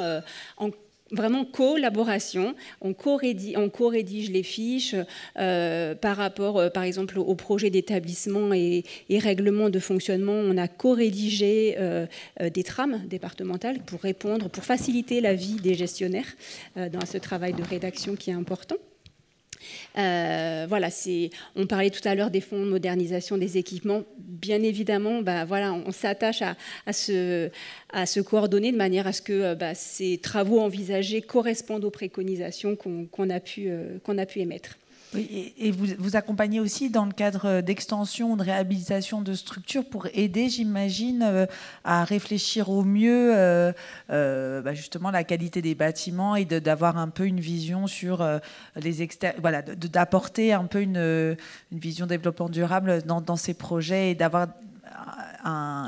vraiment collaboration, on co-rédige les fiches par rapport, par exemple, au projet d'établissement et règlement de fonctionnement. On a co-rédigé des trames départementales pour faciliter la vie des gestionnaires dans ce travail de rédaction qui est important. On parlait tout à l'heure des fonds de modernisation des équipements. Bien évidemment, on s'attache à se coordonner de manière à ce que ces travaux envisagés correspondent aux préconisations qu'on a pu émettre. Oui, et vous accompagnez aussi dans le cadre d'extension ou de réhabilitation de structures pour aider, j'imagine, à réfléchir au mieux justement la qualité des bâtiments et d'avoir un peu une vision sur les extérieurs, d'apporter un peu une vision développement durable dans ces projets et d'avoir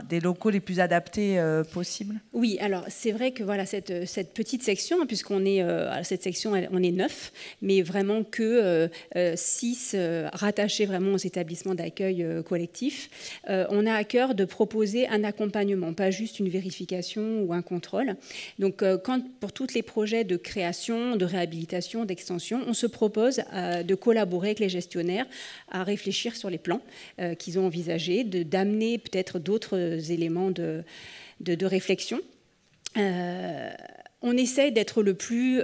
des locaux les plus adaptés possibles. Oui, alors c'est vrai que cette petite section, puisqu'on est cette section, on est 9, mais vraiment que 6 rattachés vraiment aux établissements d'accueil collectif. On a à cœur de proposer un accompagnement, pas juste une vérification ou un contrôle. Donc pour tous les projets de création, de réhabilitation, d'extension, on se propose de collaborer avec les gestionnaires à réfléchir sur les plans qu'ils ont envisagés, d'amener peut-être d'autres éléments de réflexion. on essaye d'être le plus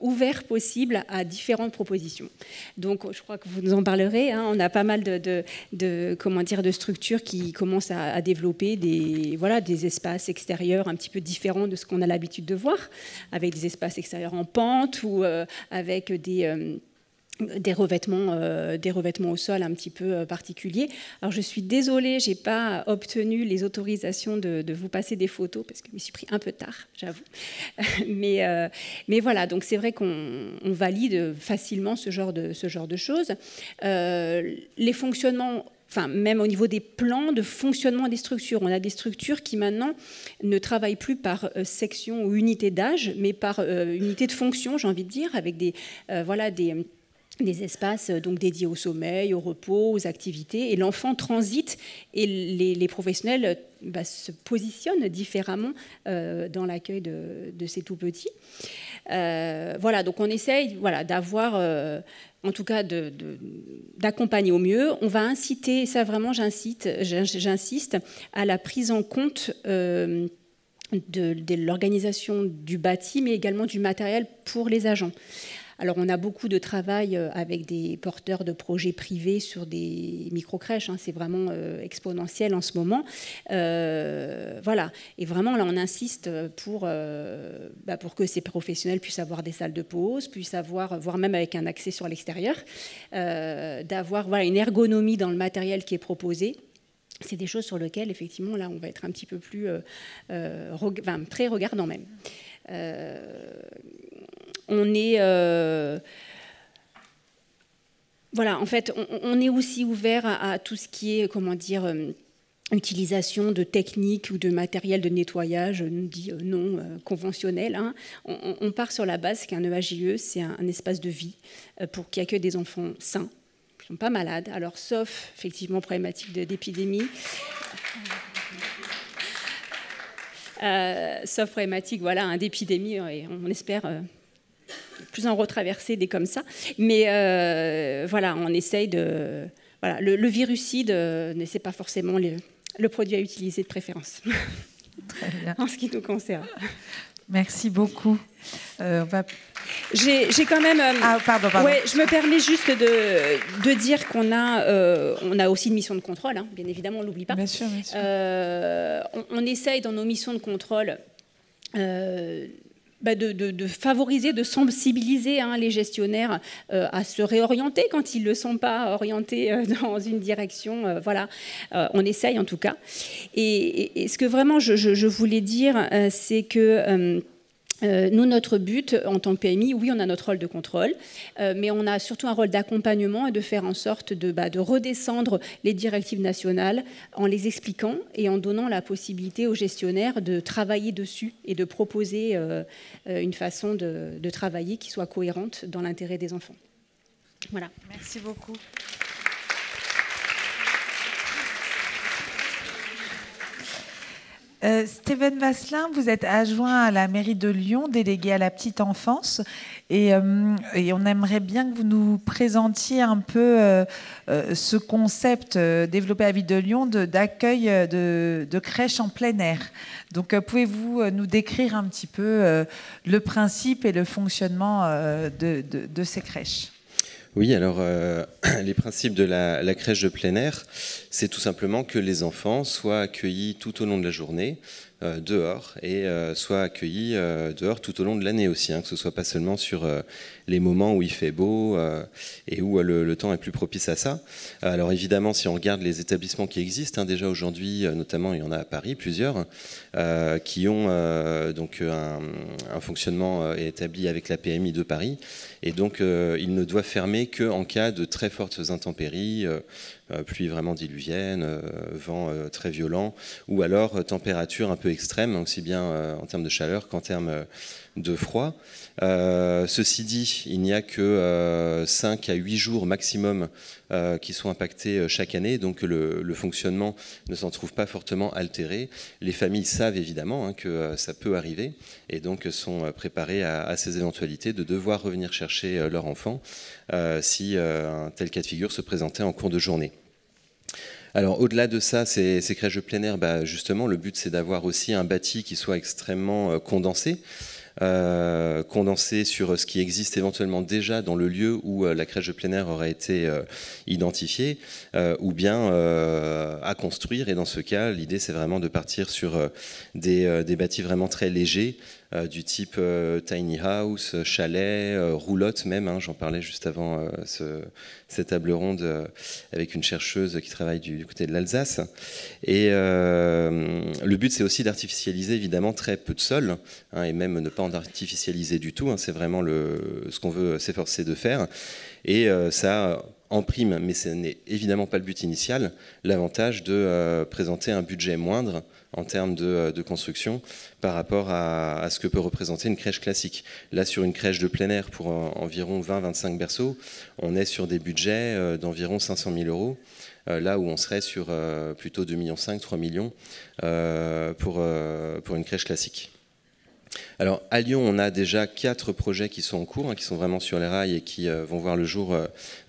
ouvert possible à différentes propositions. Donc je crois que vous nous en parlerez, hein, on a pas mal de structures qui commencent à développer des espaces extérieurs un petit peu différents de ce qu'on a l'habitude de voir, avec des espaces extérieurs en pente ou avec des revêtements au sol un petit peu particuliers. Alors je suis désolée, je n'ai pas obtenu les autorisations de vous passer des photos parce que je me suis pris un peu tard, j'avoue. Mais voilà, donc c'est vrai qu'on valide facilement ce genre de choses. Les fonctionnements, enfin, même au niveau des plans de fonctionnement des structures. On a des structures qui maintenant ne travaillent plus par section ou unité d'âge, mais par unité de fonction, j'ai envie de dire, avec des espaces donc dédiés au sommeil, au repos, aux activités, et l'enfant transite et les professionnels se positionnent différemment dans l'accueil de ces tout petits. Voilà, donc on essaye d'avoir, en tout cas d'accompagner au mieux. On va inciter, et ça vraiment j'insiste, à la prise en compte de l'organisation du bâti, mais également du matériel pour les agents. Alors, on a beaucoup de travail avec des porteurs de projets privés sur des micro-crèches. Hein, c'est vraiment exponentiel en ce moment. Voilà. Et vraiment, là, on insiste pour que ces professionnels puissent avoir des salles de pause, puissent avoir, voire même avec un accès sur l'extérieur, d'avoir une ergonomie dans le matériel qui est proposé. C'est des choses sur lesquelles, effectivement, là, on va être un petit peu plus très regardant même. On est, en fait, on est aussi ouvert à tout ce qui est, utilisation de techniques ou de matériel de nettoyage dit non conventionnel. Hein. On part sur la base qu'un EAJE, c'est un espace de vie qui accueille des enfants sains, qui ne sont pas malades, alors sauf effectivement problématique d'épidémie. Sauf problématique d'épidémie, et on espère plus en retraverser des comme ça. Mais on essaye de... le virucide, c'est pas forcément le produit à utiliser de préférence. Très bien. En ce qui nous concerne. Merci beaucoup. J'ai quand même... pardon. Ouais, je me permets juste de dire qu'on a aussi une mission de contrôle, hein, bien évidemment, on ne l'oublie pas. Bien sûr. On essaye dans nos missions de contrôle de favoriser, de sensibiliser les gestionnaires à se réorienter quand ils ne le sont pas orientés dans une direction. On essaye en tout cas. Et ce que vraiment je voulais dire, c'est que... nous, notre but en tant que PMI, oui, on a notre rôle de contrôle, mais on a surtout un rôle d'accompagnement et de faire en sorte de redescendre les directives nationales en les expliquant et en donnant la possibilité aux gestionnaires de travailler dessus et de proposer une façon de travailler qui soit cohérente dans l'intérêt des enfants. Voilà. Merci beaucoup. Stéphane Vasselin, vous êtes adjoint à la mairie de Lyon, délégué à la petite enfance, et on aimerait bien que vous nous présentiez un peu ce concept développé à la ville de Lyon d'accueil de crèches en plein air. Donc, pouvez-vous nous décrire un petit peu le principe et le fonctionnement de ces crèches ? Oui, alors les principes de la crèche de plein air, c'est tout simplement que les enfants soient accueillis tout au long de la journée, dehors, et soient accueillis dehors tout au long de l'année aussi, hein, que ce ne soit pas seulement sur les moments où il fait beau et où le temps est plus propice à ça. Alors évidemment, si on regarde les établissements qui existent, hein, déjà aujourd'hui, notamment il y en a à Paris, plusieurs, qui ont donc un fonctionnement établi avec la PMI de Paris, et donc ils ne doivent fermer qu'en cas de très fortes intempéries, pluie vraiment diluvienne, vent très violent, ou alors température un peu extrême, aussi bien en termes de chaleur qu'en termes de froid. Ceci dit, il n'y a que 5 à 8 jours maximum qui sont impactés chaque année, donc le fonctionnement ne s'en trouve pas fortement altéré. Les familles savent évidemment que ça peut arriver, et donc sont préparées à ces éventualités de devoir revenir chercher leur enfant si un tel cas de figure se présentait en cours de journée. Alors au-delà de ça, ces crèches de plein air, justement, le but c'est d'avoir aussi un bâti qui soit extrêmement condensé. Condensé sur ce qui existe éventuellement déjà dans le lieu où la crèche de plein air aurait été identifiée, ou bien à construire. Et dans ce cas, l'idée c'est vraiment de partir sur des bâtis vraiment très légers, du type tiny house, chalet, roulotte même, hein, j'en parlais juste avant cette table ronde avec une chercheuse qui travaille du côté de l'Alsace. Et le but c'est aussi d'artificialiser évidemment très peu de sol, hein, et même ne pas en artificialiser du tout, hein, c'est vraiment ce qu'on veut s'efforcer de faire. Et ça en prime, mais ce n'est évidemment pas le but initial, l'avantage de présenter un budget moindre en termes de construction par rapport à ce que peut représenter une crèche classique. Là, sur une crèche de plein air pour environ 20-25 berceaux, on est sur des budgets d'environ 500 000 euros, là où on serait sur plutôt 2,5 millions, 3 millions pour une crèche classique. Alors à Lyon, on a déjà 4 projets qui sont en cours, hein, qui sont vraiment sur les rails et qui vont voir le jour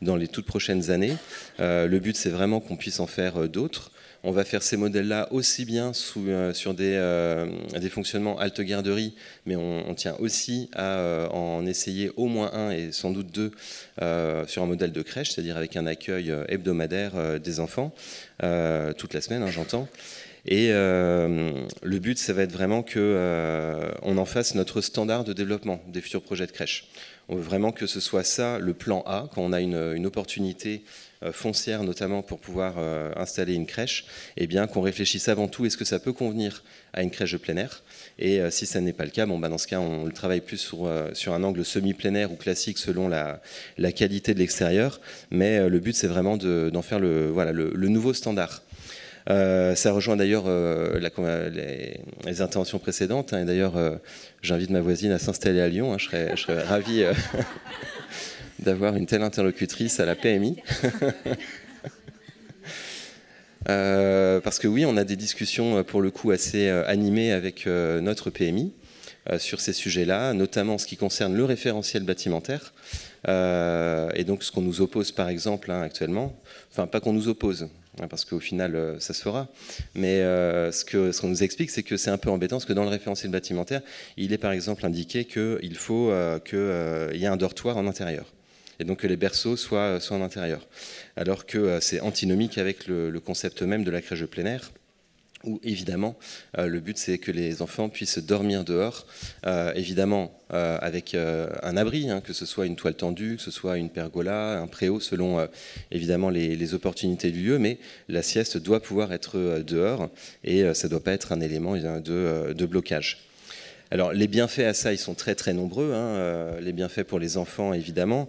dans les toutes prochaines années. Le but, c'est vraiment qu'on puisse en faire d'autres. On va faire ces modèles-là aussi bien sur des fonctionnements halte-garderie, mais on tient aussi à en essayer au moins un et sans doute 2 sur un modèle de crèche, c'est-à-dire avec un accueil hebdomadaire des enfants, toute la semaine, hein, j'entends. Et le but, ça va être vraiment qu'on en fasse notre standard de développement des futurs projets de crèche. On veut vraiment que ce soit ça, le plan A, quand on a une opportunité foncière notamment pour pouvoir installer une crèche, et bien qu'on réfléchisse avant tout, est-ce que ça peut convenir à une crèche de plein air? Et si ça n'est pas le cas, dans ce cas, on le travaille plus sur un angle semi-plein air ou classique selon la qualité de l'extérieur. Mais le but, c'est vraiment d'en faire le nouveau standard. Ça rejoint d'ailleurs les interventions précédentes, hein, et d'ailleurs j'invite ma voisine à s'installer à Lyon, hein, je serais ravi d'avoir une telle interlocutrice à la PMI. Parce que oui, on a des discussions pour le coup assez animées avec notre PMI sur ces sujets-là, notamment en ce qui concerne le référentiel bâtimentaire. Et donc ce qu'on nous oppose par exemple, hein, actuellement, enfin pas qu'on nous oppose, parce qu'au final ça se fera, mais ce qu'on nous explique, c'est que c'est un peu embêtant, parce que dans le référentiel bâtimentaire, il est par exemple indiqué qu'il faut qu'il y ait un dortoir en intérieur, et donc que les berceaux soient en intérieur, alors que c'est antinomique avec le concept même de la crèche de plein air, où évidemment le but c'est que les enfants puissent dormir dehors, évidemment avec un abri, hein, que ce soit une toile tendue, que ce soit une pergola, un préau, selon évidemment les opportunités du lieu, mais la sieste doit pouvoir être dehors, et ça ne doit pas être un élément de blocage. Alors les bienfaits à ça, ils sont très très nombreux, hein. Les bienfaits pour les enfants évidemment,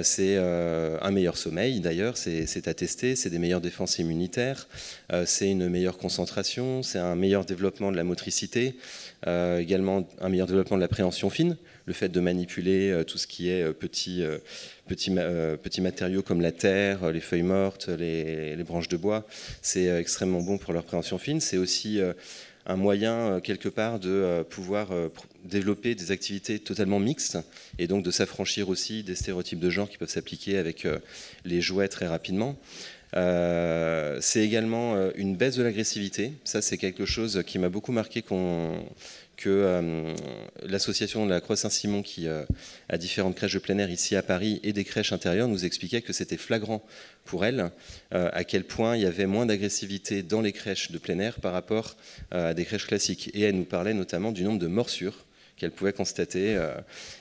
c'est un meilleur sommeil d'ailleurs, c'est attesté, c'est des meilleures défenses immunitaires, c'est une meilleure concentration, c'est un meilleur développement de la motricité, également un meilleur développement de la préhension fine, le fait de manipuler tout ce qui est petits matériaux comme la terre, les feuilles mortes, les branches de bois, c'est extrêmement bon pour leur préhension fine. C'est aussi un moyen quelque part de pouvoir développer des activités totalement mixtes, et donc de s'affranchir aussi des stéréotypes de genre qui peuvent s'appliquer avec les jouets très rapidement. C'est également une baisse de l'agressivité. Ça, c'est quelque chose qui m'a beaucoup marqué, que l'association de la Croix-Saint-Simon, qui a différentes crèches de plein air ici à Paris et des crèches intérieures, nous expliquait que c'était flagrant pour elle à quel point il y avait moins d'agressivité dans les crèches de plein air par rapport à des crèches classiques. Et elle nous parlait notamment du nombre de morsures qu'elle pouvait constater.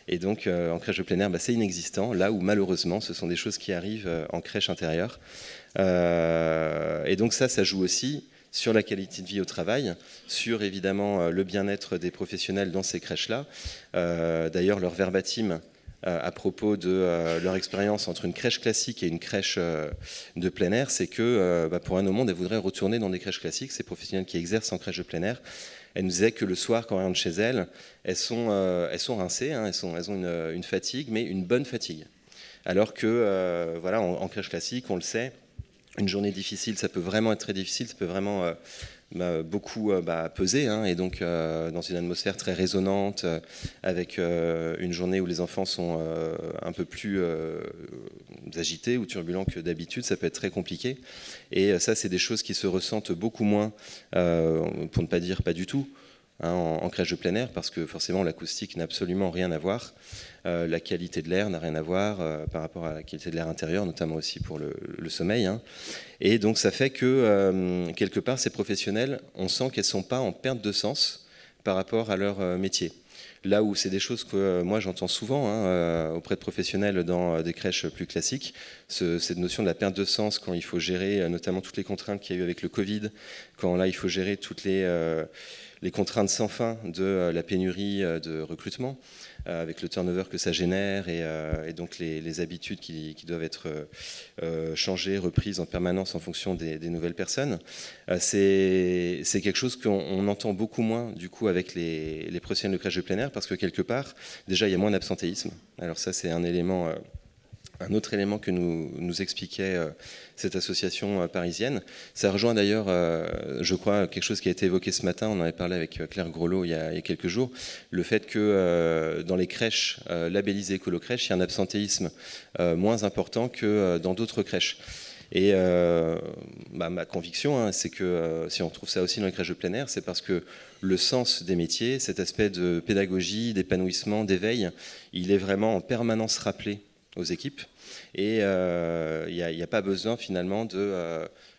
Et donc en crèche de plein air, c'est inexistant, là où malheureusement ce sont des choses qui arrivent en crèche intérieure. Et donc ça joue aussi sur la qualité de vie au travail, sur évidemment le bien-être des professionnels dans ces crèches-là. D'ailleurs, leur verbatim à propos de leur expérience entre une crèche classique et une crèche de plein air, c'est que pour un moment, elles voudraient retourner dans des crèches classiques, ces professionnels qui exercent en crèche de plein air. Elles nous disaient que le soir, quand elles rentrent chez elles, elles sont rincées, hein, elles ont une fatigue, mais une bonne fatigue. Alors que voilà, en crèche classique, on le sait, une journée difficile, ça peut vraiment être très difficile, ça peut vraiment beaucoup peser, hein, et donc dans une atmosphère très résonante, avec une journée où les enfants sont un peu plus agité ou turbulent que d'habitude, ça peut être très compliqué. Et ça, c'est des choses qui se ressentent beaucoup moins, pour ne pas dire pas du tout, en crèche de plein air, parce que forcément l'acoustique n'a absolument rien à voir. La qualité de l'air n'a rien à voir par rapport à la qualité de l'air intérieur, notamment aussi pour le sommeil. Et donc ça fait que, quelque part, ces professionnels, on sent qu'elles ne sont pas en perte de sens par rapport à leur métier. Là où c'est des choses que moi j'entends souvent auprès de professionnels dans des crèches plus classiques, cette notion de la perte de sens quand il faut gérer notamment toutes les contraintes qu'il y a eu avec le Covid, quand là il faut gérer toutes les contraintes sans fin de la pénurie de recrutement, avec le turnover que ça génère et donc les habitudes qui doivent être changées, reprises en permanence en fonction des nouvelles personnes. C'est quelque chose qu'on entend beaucoup moins du coup avec les professionnels de crèche de plein air, parce que quelque part, déjà il y a moins d'absentéisme. Alors ça c'est un élément... Un autre élément que nous expliquait cette association parisienne, ça rejoint d'ailleurs, je crois, quelque chose qui a été évoqué ce matin, on en avait parlé avec Claire Grelot il y a quelques jours, le fait que dans les crèches labellisées écolo-crèches, il y a un absentéisme moins important que dans d'autres crèches. Et ma conviction, c'est que si on trouve ça aussi dans les crèches de plein air, c'est parce que le sens des métiers, cet aspect de pédagogie, d'épanouissement, d'éveil, il est vraiment en permanence rappelé aux équipes, et il n'y a pas besoin finalement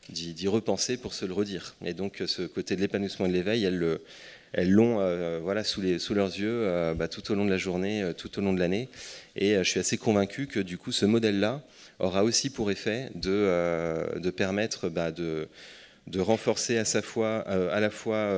d'y repenser pour se le redire. Et donc ce côté de l'épanouissement et de l'éveil, elles l'ont voilà, sous leurs yeux tout au long de la journée, tout au long de l'année, et je suis assez convaincu que du coup ce modèle-là aura aussi pour effet de permettre de renforcer à la fois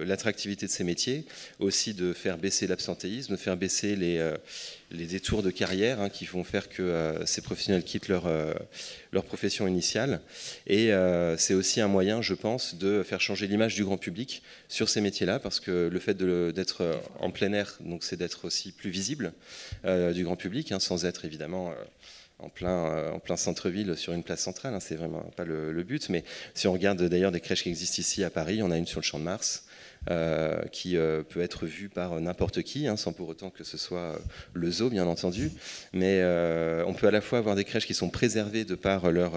l'attractivité de ces métiers, aussi de faire baisser l'absentéisme, de faire baisser les détours de carrière qui vont faire que ces professionnels quittent leur profession initiale. Et c'est aussi un moyen, je pense, de faire changer l'image du grand public sur ces métiers-là, parce que le fait d'être en plein air, donc c'est d'être aussi plus visible du grand public, sans être évidemment... en plein centre-ville sur une place centrale, c'est vraiment pas le but, mais si on regarde d'ailleurs des crèches qui existent ici à Paris, on a une sur le Champ de Mars qui peut être vue par n'importe qui, sans pour autant que ce soit le zoo bien entendu, mais on peut à la fois avoir des crèches qui sont préservées de par leur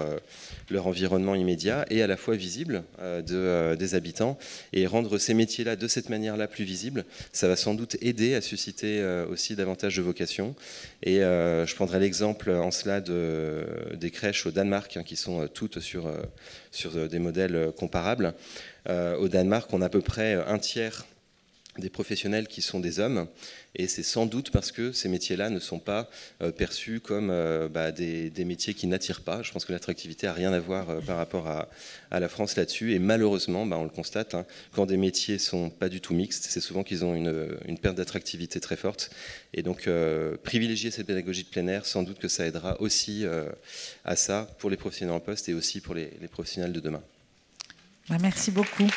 environnement immédiat et à la fois visibles des habitants, et rendre ces métiers-là de cette manière-là plus visibles, ça va sans doute aider à susciter aussi davantage de vocations. Et je prendrai l'exemple en cela des crèches au Danemark qui sont toutes sur des modèles comparables. Au Danemark, on a à peu près un tiers des professionnels qui sont des hommes, et c'est sans doute parce que ces métiers-là ne sont pas perçus comme des métiers qui n'attirent pas. Je pense que l'attractivité n'a rien à voir par rapport à la France là-dessus, et malheureusement, on le constate, quand des métiers ne sont pas du tout mixtes, c'est souvent qu'ils ont une perte d'attractivité très forte, et donc privilégier cette pédagogie de plein air, sans doute que ça aidera aussi à ça pour les professionnels en poste et aussi pour les professionnels de demain. Merci beaucoup.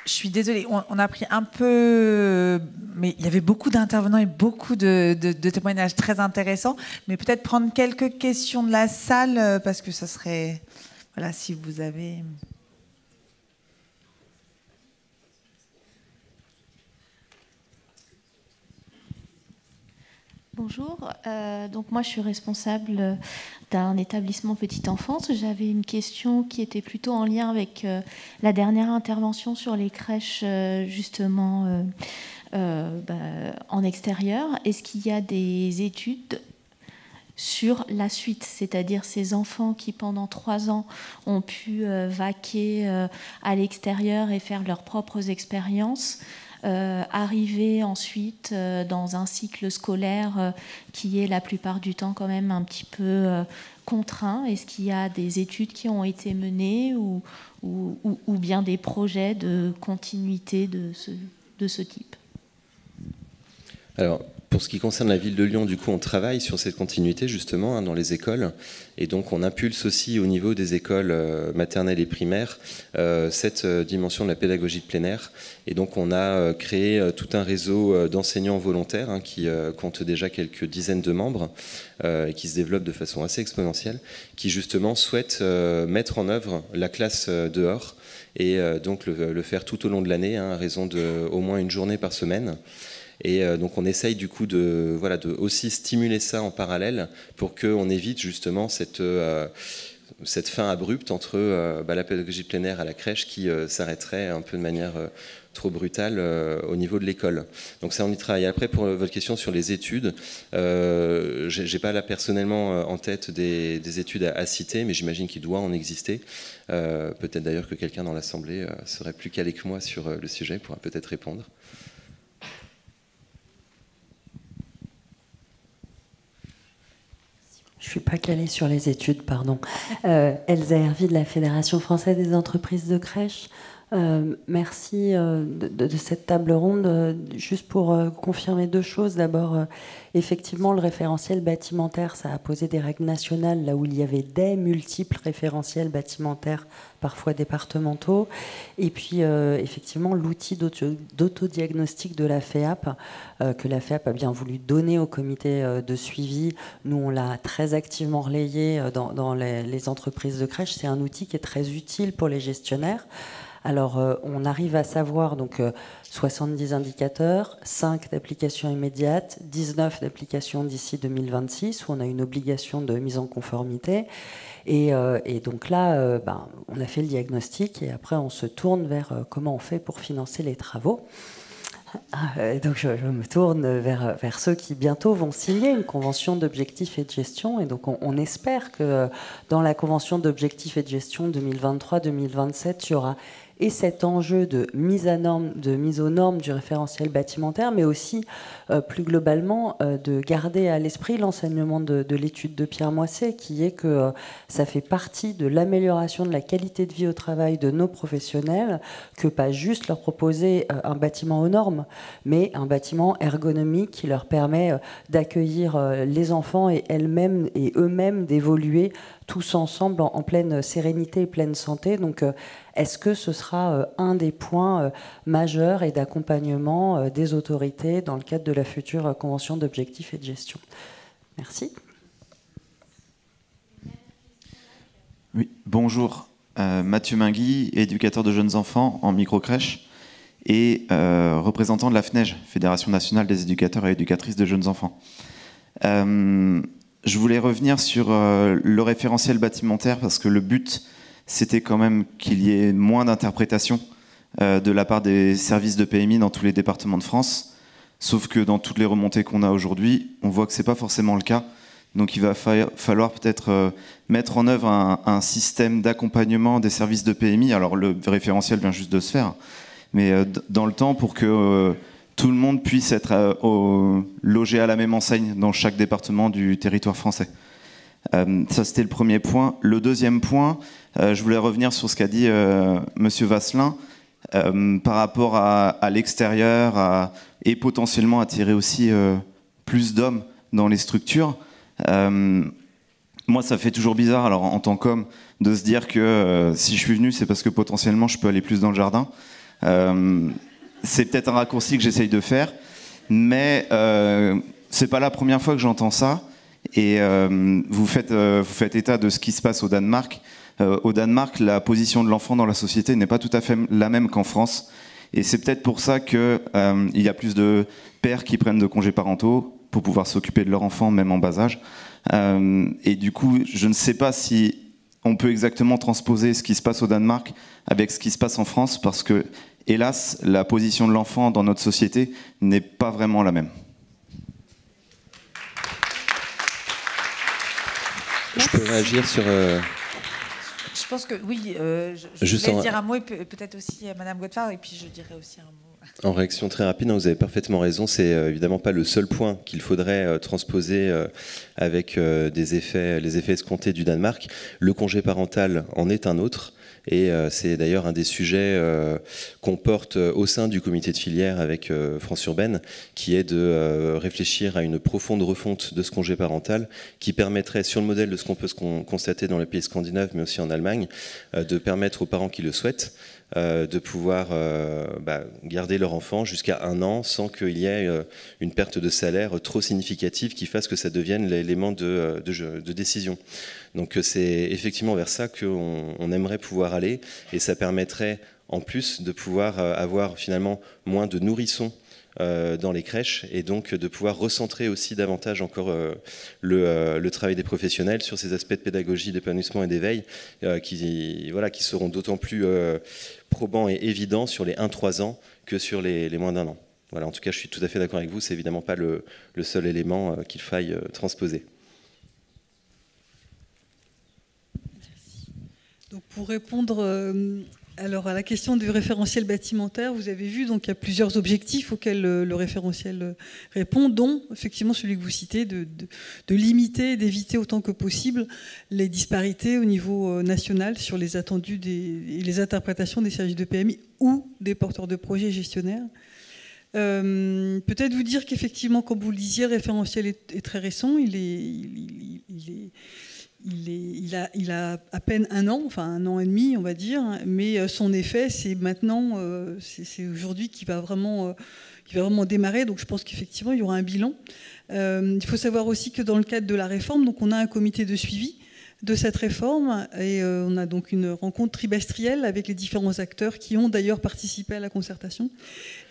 Je suis désolée, on a pris un peu... Mais il y avait beaucoup d'intervenants et beaucoup de témoignages très intéressants. Mais peut-être prendre quelques questions de la salle, parce que ça serait... Voilà, si vous avez... Bonjour, donc moi je suis responsable d'un établissement petite enfance. J'avais une question qui était plutôt en lien avec la dernière intervention sur les crèches justement en extérieur. Est-ce qu'il y a des études sur la suite, c'est-à-dire ces enfants qui pendant 3 ans ont pu vaquer à l'extérieur et faire leurs propres expériences, arriver ensuite dans un cycle scolaire qui est la plupart du temps quand même un petit peu contraint. Est-ce qu'il y a des études qui ont été menées ou bien des projets de continuité de ce type ? Alors, Pour ce qui concerne la ville de Lyon, du coup, on travaille sur cette continuité justement dans les écoles, et donc on impulse aussi au niveau des écoles maternelles et primaires cette dimension de la pédagogie de plein air. Et donc on a créé tout un réseau d'enseignants volontaires qui compte déjà quelques dizaines de membres et qui se développe de façon assez exponentielle, qui justement souhaitent mettre en œuvre la classe dehors et donc le faire tout au long de l'année, à raison d'au moins une journée par semaine. Et donc on essaye du coup de aussi stimuler ça en parallèle pour qu'on évite justement cette fin abrupte entre la pédagogie de plein air à la crèche qui s'arrêterait un peu de manière trop brutale au niveau de l'école. Donc ça, on y travaille. Après, pour votre question sur les études, j'ai pas là personnellement en tête des études à citer, mais j'imagine qu'il doit en exister. Peut-être d'ailleurs que quelqu'un dans l'Assemblée serait plus calé que moi sur le sujet, pourra peut-être répondre. Je ne suis pas calée sur les études, pardon. Elsa Hervy de la Fédération française des entreprises de crèche. Merci de cette table ronde. Juste pour confirmer deux choses. D'abord, effectivement, le référentiel bâtimentaire, ça a posé des règles nationales là où il y avait des multiples référentiels bâtimentaires, parfois départementaux. Et puis, effectivement, l'outil d'autodiagnostic de la FEAP, que la FEAP a bien voulu donner au comité de suivi. Nous, on l'a très activement relayé dans les entreprises de crèche. C'est un outil qui est très utile pour les gestionnaires. Alors, on arrive à savoir donc 70 indicateurs, 5 d'application immédiate, 19 d'application d'ici 2026, où on a une obligation de mise en conformité. Et donc là, on a fait le diagnostic et après, on se tourne vers comment on fait pour financer les travaux. Donc je me tourne vers ceux qui bientôt vont signer une convention d'objectifs et de gestion. Et donc on espère que dans la convention d'objectifs et de gestion 2023-2027, il y aura et cet enjeu de mise aux normes du référentiel bâtimentaire, mais aussi plus globalement de garder à l'esprit l'enseignement de l'étude de Pierre Moisset, qui est que ça fait partie de l'amélioration de la qualité de vie au travail de nos professionnels, que pas juste leur proposer un bâtiment aux normes, mais un bâtiment ergonomique qui leur permet d'accueillir les enfants et elles-mêmes et eux-mêmes d'évoluer tous ensemble en pleine sérénité et pleine santé. Donc, est-ce que ce sera un des points majeurs et d'accompagnement des autorités dans le cadre de la future convention d'objectifs et de gestion? Merci. Oui, bonjour. Mathieu Mingui, éducateur de jeunes enfants en microcrèche et représentant de la FNEJ, Fédération nationale des éducateurs et éducatrices de jeunes enfants. Je voulais revenir sur le référentiel bâtimentaire parce que le but, c'était quand même qu'il y ait moins d'interprétations de la part des services de PMI dans tous les départements de France. Sauf que dans toutes les remontées qu'on a aujourd'hui, on voit que ce n'est pas forcément le cas. Donc il va falloir peut-être mettre en œuvre un système d'accompagnement des services de PMI. Alors le référentiel vient juste de se faire, mais dans le temps pour que tout le monde puisse être logé à la même enseigne dans chaque département du territoire français. Ça, c'était le premier point. Le deuxième point, je voulais revenir sur ce qu'a dit Monsieur Vasselin par rapport à l'extérieur et potentiellement attirer aussi plus d'hommes dans les structures. Moi, ça fait toujours bizarre, alors en tant qu'homme, de se dire que si je suis venu, c'est parce que potentiellement je peux aller plus dans le jardin. C'est peut-être un raccourci que j'essaye de faire, mais c'est pas la première fois que j'entends ça. Et vous faites état de ce qui se passe au Danemark. Au Danemark, la position de l'enfant dans la société n'est pas tout à fait la même qu'en France. Et c'est peut-être pour ça qu'il y a plus de pères qui prennent de congés parentaux pour pouvoir s'occuper de leur enfant, même en bas âge. Et du coup, je ne sais pas si on peut exactement transposer ce qui se passe au Danemark avec ce qui se passe en France, parce que, hélas, la position de l'enfant dans notre société n'est pas vraiment la même. Je peux réagir sur... Je pense que oui, je voulais dire un mot, et peut-être aussi à Madame Godefard, et puis je dirais aussi un mot. En réaction très rapide, vous avez parfaitement raison, c'est évidemment pas le seul point qu'il faudrait transposer avec les effets escomptés du Danemark. Le congé parental en est un autre, Et c'est d'ailleurs un des sujets qu'on porte au sein du comité de filière avec France Urbaine, qui est de réfléchir à une profonde refonte de ce congé parental qui permettrait, sur le modèle de ce qu'on peut constater dans les pays scandinaves, mais aussi en Allemagne, de permettre aux parents qui le souhaitent de pouvoir garder leur enfant jusqu'à 1 an sans qu'il y ait une perte de salaire trop significative qui fasse que ça devienne l'élément de décision. Donc c'est effectivement vers ça qu'on aimerait pouvoir aller, et ça permettrait en plus de pouvoir avoir finalement moins de nourrissons dans les crèches, et donc de pouvoir recentrer aussi davantage encore le travail des professionnels sur ces aspects de pédagogie, d'épanouissement et d'éveil qui seront d'autant plus probants et évidents sur les 1-3 ans que sur les moins d'1 an. Voilà, en tout cas, je suis tout à fait d'accord avec vous, c'est évidemment pas le seul élément qu'il faille transposer. Donc pour répondre alors à la question du référentiel bâtimentaire, vous avez vu, donc il y a plusieurs objectifs auxquels le référentiel répond, dont effectivement celui que vous citez, de limiter et d'éviter autant que possible les disparités au niveau national sur les attendus et les interprétations des services de PMI ou des porteurs de projets gestionnaires. Peut-être vous dire qu'effectivement, comme vous le disiez, le référentiel est très récent, il a à peine 1 an, enfin 1 an et demi, on va dire, mais son effet, c'est maintenant, c'est aujourd'hui qu'il va vraiment démarrer. Donc je pense qu'effectivement, il y aura un bilan. Il faut savoir aussi que dans le cadre de la réforme, donc on a un comité de suivi de cette réforme, et on a donc une rencontre trimestrielle avec les différents acteurs qui ont d'ailleurs participé à la concertation.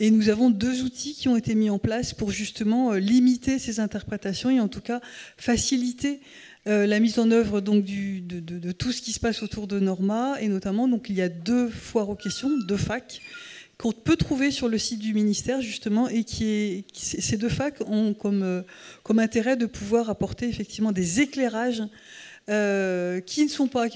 Et nous avons 2 outils qui ont été mis en place pour justement limiter ces interprétations et en tout cas faciliter la mise en œuvre donc, de tout ce qui se passe autour de Norma, et notamment donc, il y a 2 foires aux questions, 2 facs, qu'on peut trouver sur le site du ministère justement, et ces 2 facs ont comme intérêt de pouvoir apporter effectivement des éclairages qui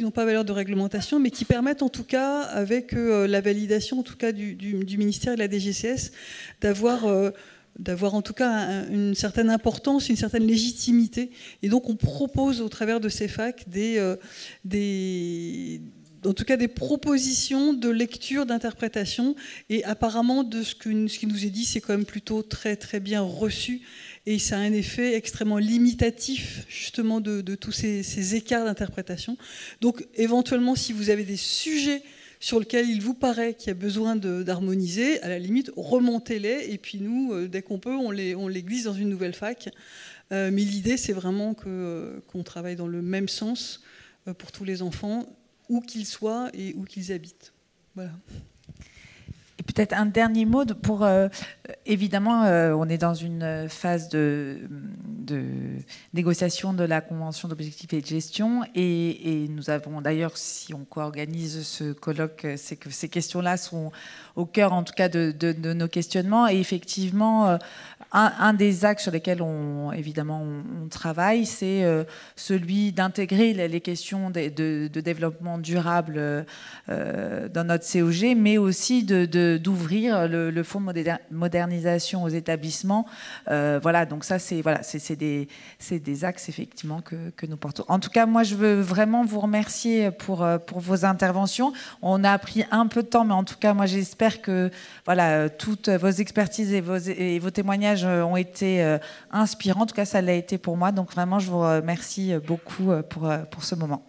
n'ont pas valeur de réglementation, mais qui permettent en tout cas, avec la validation en tout cas du ministère et de la DGCS, d'avoir en tout cas une certaine importance, une certaine légitimité. Et donc on propose au travers de ces facs en tout cas des propositions de lecture, d'interprétation, et apparemment de ce qui nous est dit, c'est quand même plutôt très très bien reçu, et ça a un effet extrêmement limitatif justement de tous ces écarts d'interprétation. Donc éventuellement, si vous avez des sujets sur lesquels il vous paraît qu'il y a besoin d'harmoniser, à la limite, remontez-les, et puis nous, dès qu'on peut, on les glisse dans une nouvelle fac. Mais l'idée, c'est vraiment qu'on travaille dans le même sens pour tous les enfants, où qu'ils soient et où qu'ils habitent. Voilà. Et peut-être un dernier mot pour évidemment, on est dans une phase de négociation de la convention d'objectifs et de gestion, et nous avons d'ailleurs, si on co-organise ce colloque, c'est que ces questions-là sont au cœur, en tout cas, de nos questionnements. Et effectivement, un des axes sur lesquels on travaille, c'est celui d'intégrer les questions de développement durable dans notre COG, mais aussi d'ouvrir le fonds de modernisation aux établissements. Voilà, donc ça, c'est des axes effectivement que nous portons. En tout cas, moi, je veux vraiment vous remercier pour vos interventions. On a pris un peu de temps, mais en tout cas, moi, j'espère que voilà, toutes vos expertises et vos témoignages ont été inspirants. En tout cas, ça l'a été pour moi. Donc vraiment, je vous remercie beaucoup pour ce moment.